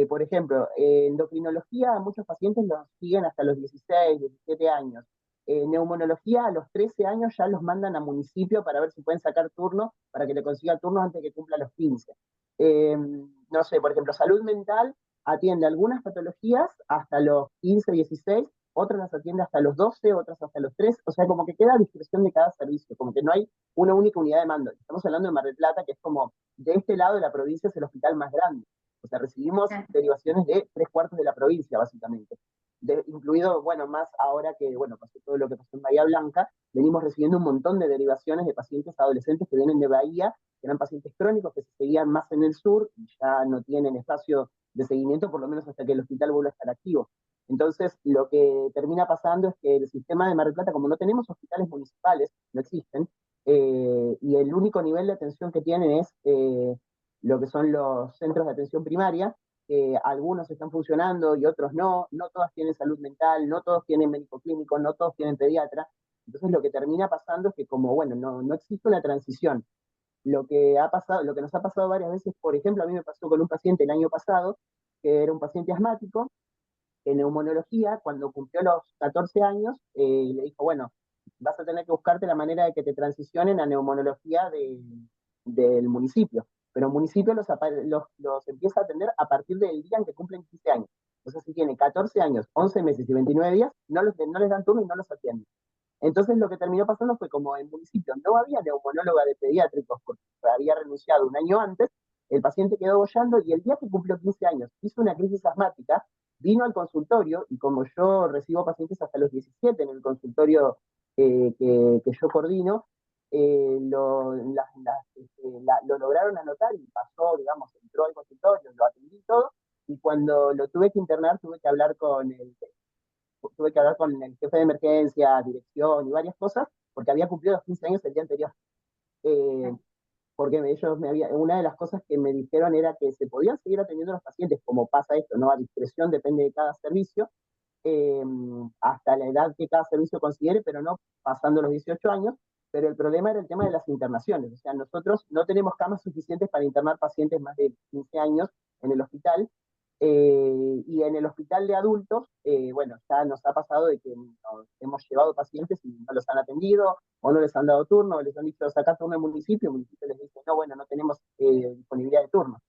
Por ejemplo, endocrinología, muchos pacientes los siguen hasta los 16, 17 años. Neumonología, a los 13 años ya los mandan a municipio para ver si pueden sacar turno, para que le consiga turno antes de que cumpla los 15. No sé, por ejemplo, salud mental atiende algunas patologías hasta los 15, 16, otras las atiende hasta los 12, otras hasta los 3, o sea, como que queda a discreción de cada servicio, como que no hay una única unidad de mando. Estamos hablando de Mar del Plata, que es como, de este lado de la provincia es el hospital más grande. O sea, recibimos derivaciones de 3/4 de la provincia, básicamente. Incluido, bueno, más ahora que, bueno, pasó todo lo que pasó en Bahía Blanca, venimos recibiendo un montón de derivaciones de pacientes adolescentes que vienen de Bahía, que eran pacientes crónicos que se seguían más en el sur y ya no tienen espacio de seguimiento, por lo menos hasta que el hospital vuelva a estar activo. Entonces, lo que termina pasando es que el sistema de Mar del Plata, como no tenemos hospitales municipales, no existen, y el único nivel de atención que tienen es lo que son los centros de atención primaria, que algunos están funcionando y otros no, no todas tienen salud mental, no todos tienen médico clínico, no todos tienen pediatra. Entonces lo que termina pasando es que como, bueno, no existe una transición. Lo que ha pasado, lo que nos ha pasado varias veces, por ejemplo, a mí me pasó con un paciente el año pasado, que era un paciente asmático, en neumonología, cuando cumplió los 14 años, le dijo, bueno, vas a tener que buscarte la manera de que te transicionen a neumonología del municipio. Pero el municipio los empieza a atender a partir del día en que cumplen 15 años. Entonces, si tiene 14 años, 11 meses y 29 días, no les dan turno y no los atienden. Entonces, lo que terminó pasando fue como en el municipio no había neumonóloga de pediátricos porque había renunciado un año antes, el paciente quedó boyando y el día que cumplió 15 años hizo una crisis asmática, vino al consultorio y como yo recibo pacientes hasta los 17 en el consultorio que yo coordino, lo lograron anotar y pasó, digamos, entró al consultorio, lo atendí todo, y cuando lo tuve que internar tuve que hablar con el jefe de emergencia, dirección y varias cosas, porque había cumplido los 15 años el día anterior. Eh, porque una de las cosas que me dijeron era que se podían seguir atendiendo a los pacientes, como pasa esto, ¿no? A discreción depende de cada servicio, eh, hasta la edad que cada servicio considere, pero no pasando los 18 años. Pero el problema era el tema de las internaciones. O sea, nosotros no tenemos camas suficientes para internar pacientes más de 15 años en el hospital. Y en el hospital de adultos, bueno, ya nos ha pasado de que hemos llevado pacientes y no los han atendido, o no les han dado turno, o les han dicho saca turno al municipio, el municipio les dice, no, bueno, no tenemos disponibilidad de turno.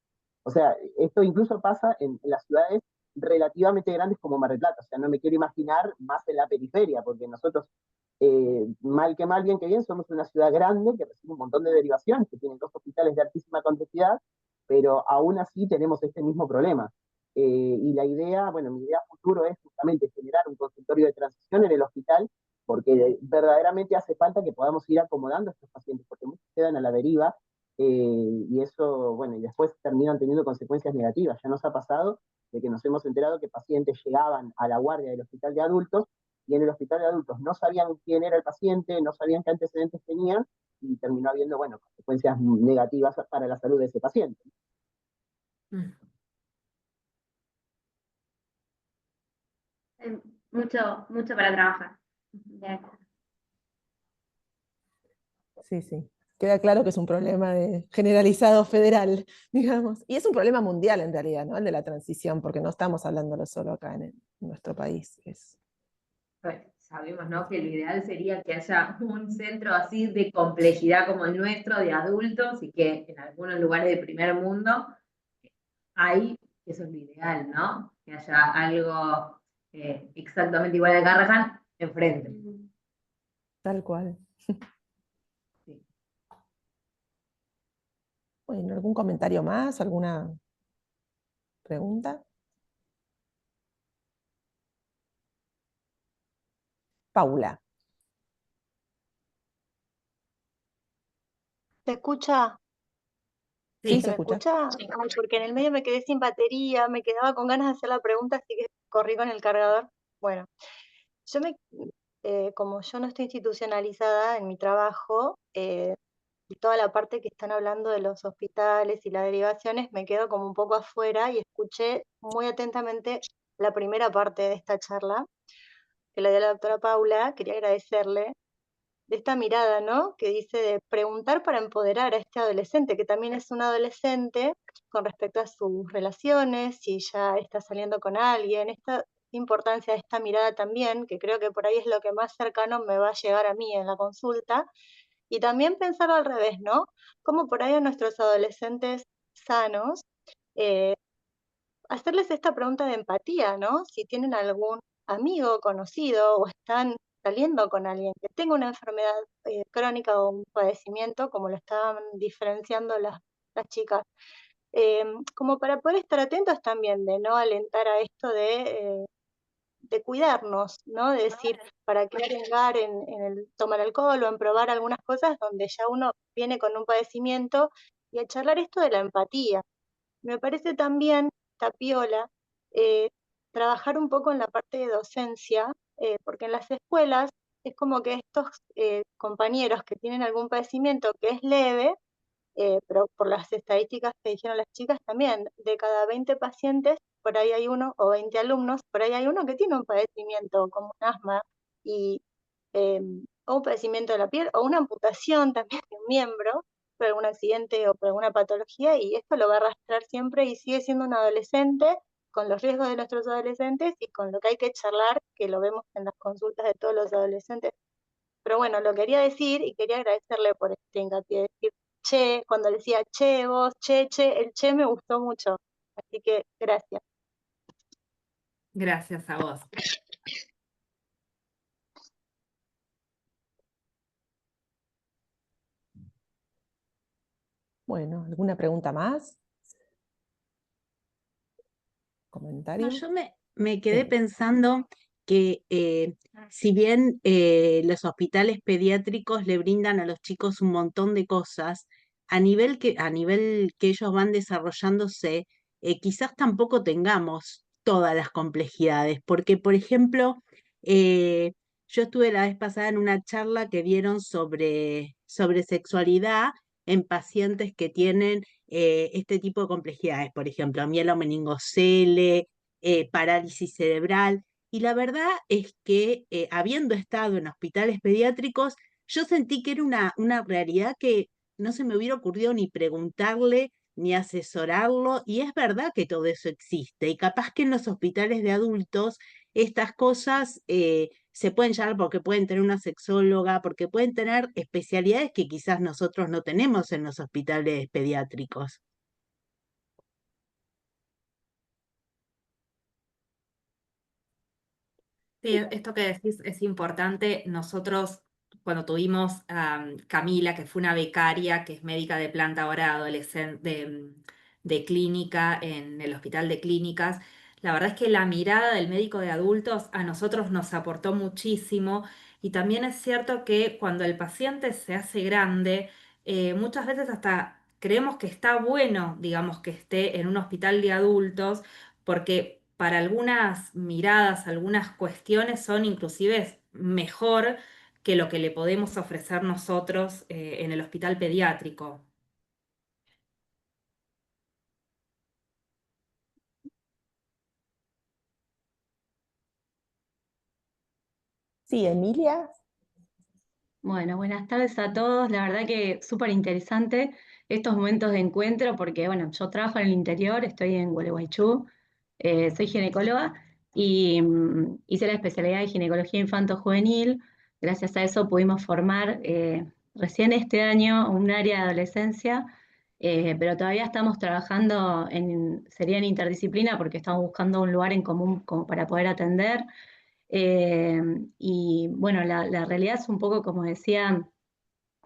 O sea, esto incluso pasa en las ciudades relativamente grandes como Mar del Plata. O sea, no me quiero imaginar más en la periferia, porque nosotros, mal que mal, bien que bien, somos una ciudad grande que recibe un montón de derivaciones, que tienen 2 hospitales de altísima complejidad, pero aún así tenemos este mismo problema. Y la idea, bueno, mi idea futuro es justamente generar un consultorio de transición en el hospital, porque verdaderamente hace falta que podamos ir acomodando a estos pacientes, porque muchos quedan a la deriva, y eso, bueno, y después terminan teniendo consecuencias negativas. Ya nos ha pasado de que nos hemos enterado que pacientes llegaban a la guardia del hospital de adultos y en el hospital de adultos no sabían quién era el paciente, no sabían qué antecedentes tenían y terminó habiendo, bueno, consecuencias negativas para la salud de ese paciente. Mucho para trabajar. Sí, sí. Queda claro que es un problema generalizado federal, digamos. Y es un problema mundial en realidad, ¿no? El de la transición, porque no estamos hablándolo solo acá en nuestro país. Bueno, sabemos, ¿no?, que lo ideal sería que haya un centro así de complejidad como el nuestro, de adultos, y que en algunos lugares del primer mundo hay, eso es lo ideal, ¿no? Que haya algo exactamente igual al Garrahan enfrente. Tal cual. Sí. Bueno, ¿algún comentario más? ¿Alguna pregunta? Paula. ¿Se escucha? Sí, Sí, se ¿Se me escucha. escucha? Ay, porque en el medio me quedé sin batería, me quedaba con ganas de hacer la pregunta, así que corrí con el cargador. Bueno, yo me, como yo no estoy institucionalizada en mi trabajo, y toda la parte que están hablando de los hospitales y las derivaciones, me quedo como un poco afuera y escuché muy atentamente la primera parte de esta charla, que la dio la doctora Paula. Quería agradecerle de esta mirada, ¿no? Que dice de preguntar para empoderar a este adolescente, que también es un adolescente con respecto a sus relaciones, si ya está saliendo con alguien, esta importancia de esta mirada también, que creo que por ahí es lo que más cercano me va a llegar a mí en la consulta, y también pensar al revés, ¿no? Como por ahí a nuestros adolescentes sanos, eh, hacerles esta pregunta de empatía, ¿no? Si tienen algún amigo conocido o están saliendo con alguien que tenga una enfermedad crónica o un padecimiento, como lo estaban diferenciando las chicas, como para poder estar atentos también, de no alentar a esto de cuidarnos, ¿no? De decir, ¿para qué arriesgar en el tomar alcohol o en probar algunas cosas donde ya uno viene con un padecimiento? Y a charlar esto de la empatía. Me parece también, Tapiola, eh, trabajar un poco en la parte de docencia, porque en las escuelas es como que estos compañeros que tienen algún padecimiento que es leve, pero por las estadísticas que dijeron las chicas también, de cada 20 pacientes, por ahí hay uno, o 20 alumnos, por ahí hay uno que tiene un padecimiento como un asma y, eh, o un padecimiento de la piel, o una amputación también de un miembro, por algún accidente o por alguna patología, y esto lo va a arrastrar siempre y sigue siendo un adolescente con los riesgos de nuestros adolescentes y con lo que hay que charlar, que lo vemos en las consultas de todos los adolescentes. Pero bueno, lo quería decir y quería agradecerle por este hincapié, decir che, cuando decía che, vos, che, el che me gustó mucho. Así que gracias. gracias a vos. Bueno, ¿alguna pregunta más? No, ¿Comentario? yo me quedé Sí. pensando que si bien los hospitales pediátricos le brindan a los chicos un montón de cosas, a nivel que ellos van desarrollándose, quizás tampoco tengamos todas las complejidades, porque por ejemplo, eh, yo estuve la vez pasada en una charla que dieron sobre sexualidad en pacientes que tienen este tipo de complejidades, por ejemplo, mielomeningocele, parálisis cerebral. Y la verdad es que habiendo estado en hospitales pediátricos, yo sentí que era una realidad que no se me hubiera ocurrido ni preguntarle ni asesorarlo, y es verdad que todo eso existe, y capaz que en los hospitales de adultos estas cosas se pueden llevar porque pueden tener una sexóloga, porque pueden tener especialidades que quizás nosotros no tenemos en los hospitales pediátricos. Sí, esto que decís es importante. Nosotros, cuando tuvimos a Camila, que fue una becaria, que es médica de planta ahora adolescente, de clínica en el Hospital de Clínicas, la verdad es que la mirada del médico de adultos a nosotros nos aportó muchísimo. Y también es cierto que cuando el paciente se hace grande, muchas veces hasta creemos que está bueno, digamos, que esté en un hospital de adultos porque para algunas miradas, algunas cuestiones son inclusive mejor que lo que le podemos ofrecer nosotros en el hospital pediátrico. Sí, Emilia. Bueno, buenas tardes a todos. La verdad que súper interesante estos momentos de encuentro porque, bueno, yo trabajo en el interior, estoy en Gualeguaychú, soy ginecóloga y hice la especialidad de ginecología infanto-juvenil. Gracias a eso pudimos formar recién este año un área de adolescencia, pero todavía estamos trabajando sería en interdisciplina porque estamos buscando un lugar en común como para poder atender. Y bueno, la realidad es un poco como decía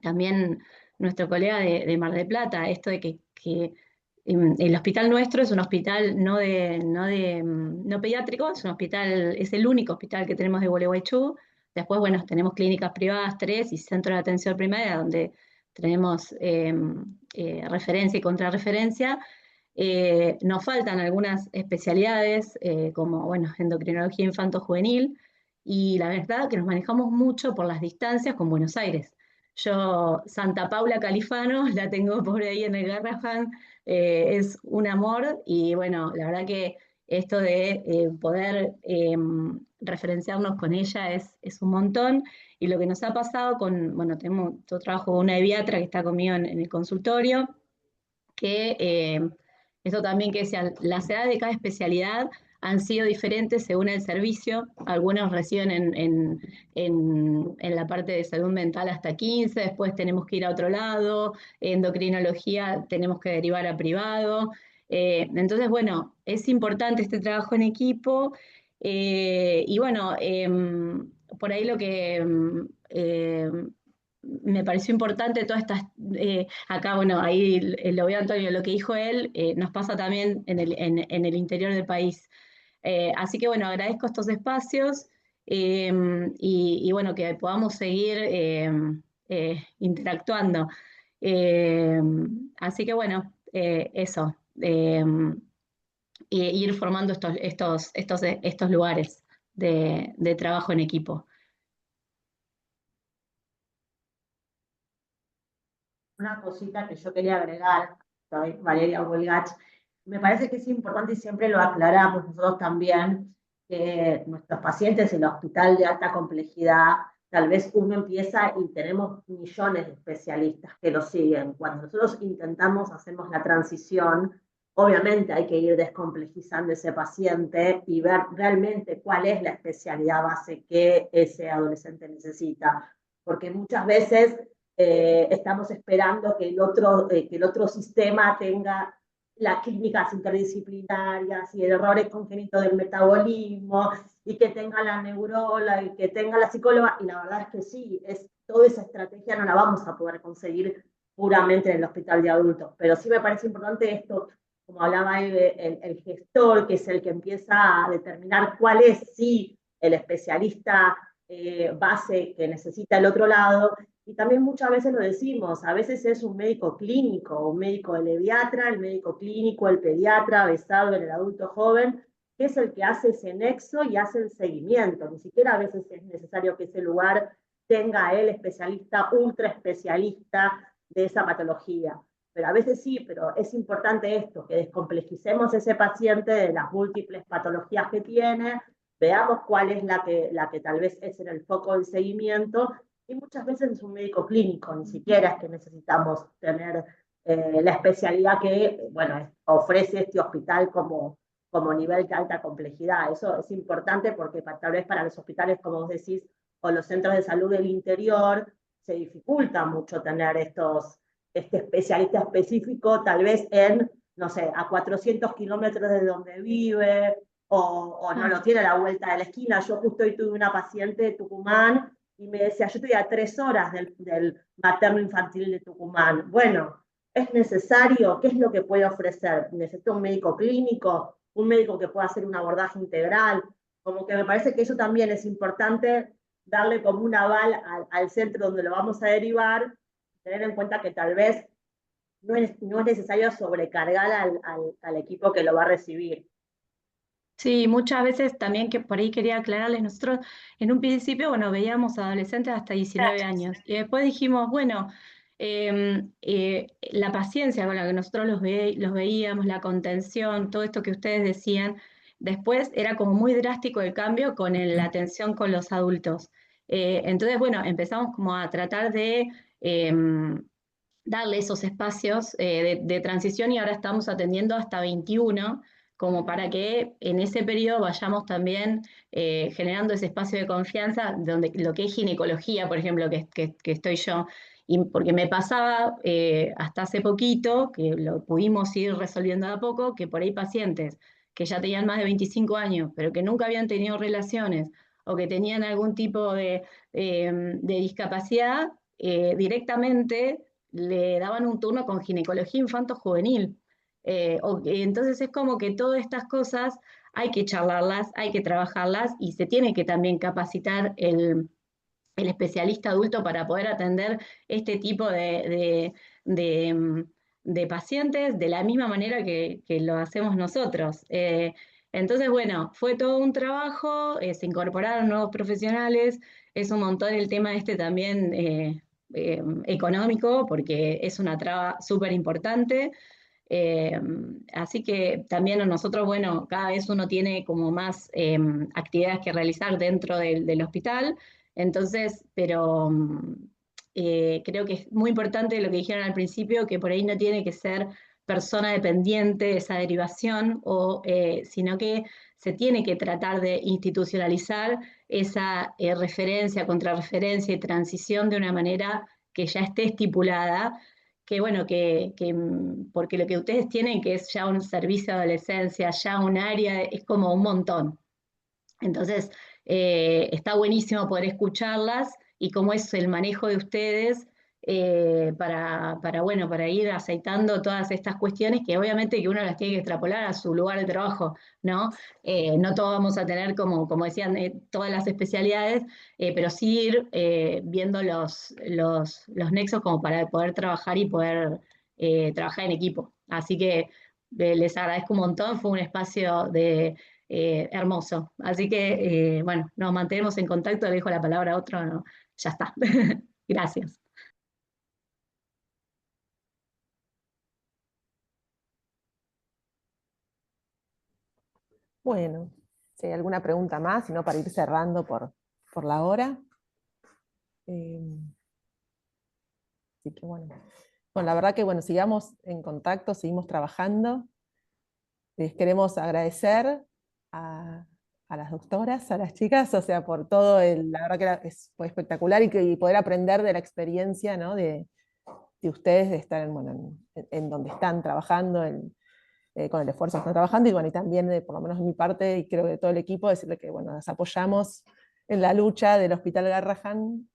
también nuestro colega de Mar del Plata, esto de que el hospital nuestro es un hospital no pediátrico, es un hospital, es el único hospital que tenemos de Gualeguaychú. Después, bueno, tenemos clínicas privadas, 3, y centro de atención primaria, donde tenemos referencia y contrarreferencia. Nos faltan algunas especialidades, como, bueno, endocrinología infanto-juvenil, y la verdad que nos manejamos mucho por las distancias con Buenos Aires. Yo, Santa Paula Califano, la tengo por ahí en el Garrahan, es un amor, y bueno, la verdad que esto de poder referenciarnos con ella es un montón. Y lo que nos ha pasado bueno, yo trabajo con una pediatra que está conmigo en el consultorio, que esto también que decían, las edades de cada especialidad han sido diferentes según el servicio. Algunos reciben en la parte de salud mental hasta 15, después tenemos que ir a otro lado, endocrinología tenemos que derivar a privado. Entonces, bueno, es importante este trabajo en equipo. Y bueno, por ahí lo que me pareció importante todas estas, acá, bueno, ahí lo veo Antonio, lo que dijo él, nos pasa también en el interior del país. Así que bueno, agradezco estos espacios, y bueno, que podamos seguir interactuando. Eh, Así que bueno, eso, ir formando estos lugares de trabajo en equipo. Una cosita que yo quería agregar, soy Valeria Volgach, me parece que es importante y siempre lo aclaramos nosotros también, que nuestros pacientes en el hospital de alta complejidad, tal vez uno empieza y tenemos millones de especialistas que lo siguen. Cuando nosotros hacemos la transición, obviamente hay que ir descomplejizando ese paciente y ver realmente cuál es la especialidad base que ese adolescente necesita, porque muchas veces estamos esperando que el otro sistema tenga las clínicas interdisciplinarias y el errores congénitos del metabolismo, y que tenga la neuróloga y que tenga la psicóloga, y la verdad es que sí, toda esa estrategia no la vamos a poder conseguir puramente en el hospital de adultos, pero sí me parece importante esto, como hablaba el gestor, que es el que empieza a determinar cuál es sí el especialista base que necesita el otro lado. Y también muchas veces lo decimos, a veces es un médico clínico, un médico de pediatra, el médico clínico, el pediatra besado en el adulto joven, que es el que hace ese nexo y hace el seguimiento. Ni siquiera a veces es necesario que ese lugar tenga el especialista, ultra especialista de esa patología. Pero a veces sí, pero es importante esto, que descomplejicemos ese paciente de las múltiples patologías que tiene, veamos cuál es la que tal vez es en el foco del seguimiento. Y muchas veces es un médico clínico, ni siquiera es que necesitamos tener la especialidad que, bueno, ofrece este hospital como nivel de alta complejidad. Eso es importante porque tal vez para los hospitales, como vos decís, o los centros de salud del interior, se dificulta mucho tener este especialista específico, tal vez no sé, a 400 kilómetros de donde vive, o no lo tiene a la vuelta de la esquina. Yo justo hoy tuve una paciente de Tucumán y me decía, yo estoy a 3 horas del materno infantil de Tucumán. Bueno, ¿es necesario? ¿Qué es lo que puede ofrecer? ¿Necesito un médico clínico? ¿Un médico que pueda hacer un abordaje integral? Como que me parece que eso también es importante, darle como un aval al centro donde lo vamos a derivar, tener en cuenta que tal vez no es necesario sobrecargar al equipo que lo va a recibir. Sí, muchas veces también, que por ahí quería aclararles, nosotros en un principio, bueno, veíamos adolescentes hasta 19 años, y después dijimos, bueno, la paciencia con la que nosotros los veíamos, la contención, todo esto que ustedes decían, después era como muy drástico el cambio con la atención con los adultos. Entonces, bueno, empezamos como a tratar de darle esos espacios de transición, y ahora estamos atendiendo hasta 21, como para que en ese periodo vayamos también generando ese espacio de confianza, donde lo que es ginecología, por ejemplo, que estoy yo, y porque me pasaba hasta hace poquito, que lo pudimos ir resolviendo de a poco, que por ahí pacientes que ya tenían más de 25 años, pero que nunca habían tenido relaciones, o que tenían algún tipo de discapacidad, directamente le daban un turno con ginecología infanto-juvenil. Entonces es como que todas estas cosas hay que charlarlas, hay que trabajarlas y se tiene que también capacitar el especialista adulto para poder atender este tipo de pacientes de la misma manera que lo hacemos nosotros. Entonces, bueno, fue todo un trabajo, se incorporaron nuevos profesionales, es un montón el tema este también económico, porque es una traba súper importante. Así que también nosotros, bueno, cada vez uno tiene como más actividades que realizar dentro del hospital, entonces, pero creo que es muy importante lo que dijeron al principio, que por ahí no tiene que ser persona dependiente de esa derivación, sino que se tiene que tratar de institucionalizar esa referencia, contrarreferencia y transición de una manera que ya esté estipulada, que bueno, porque lo que ustedes tienen, que es ya un servicio de adolescencia, ya un área, es como un montón. Entonces, está buenísimo poder escucharlas y cómo es el manejo de ustedes bueno, para ir aceitando todas estas cuestiones que obviamente que uno las tiene que extrapolar a su lugar de trabajo, ¿no? No todos vamos a tener, como decían, todas las especialidades, pero sí ir viendo los nexos como para poder trabajar y poder trabajar en equipo. Así que les agradezco un montón, fue un espacio hermoso. Así que, bueno, nos mantenemos en contacto, le dejo la palabra a otro, no, ya está. Gracias. Bueno, si hay alguna pregunta más, sino para ir cerrando por la hora. Así que bueno. Bueno, la verdad que bueno, sigamos en contacto, seguimos trabajando. Les queremos agradecer a las doctoras, a las chicas, o sea, por todo, la verdad que fue espectacular y poder aprender de la experiencia, ¿no? de ustedes, de estar en donde están trabajando, con el esfuerzo que están trabajando, y bueno, y también por lo menos de mi parte, y creo que de todo el equipo, decirle que bueno, nos apoyamos en la lucha del Hospital Garrahan,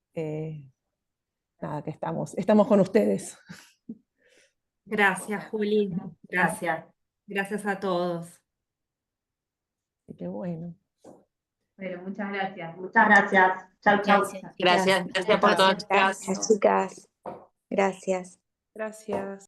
nada, que estamos con ustedes. Gracias, Juli. Gracias. Gracias a todos. Así que bueno. Bueno, muchas gracias. Muchas gracias. Chau, chau. Gracias por todo, chicas. Gracias, chicas. Gracias. Gracias.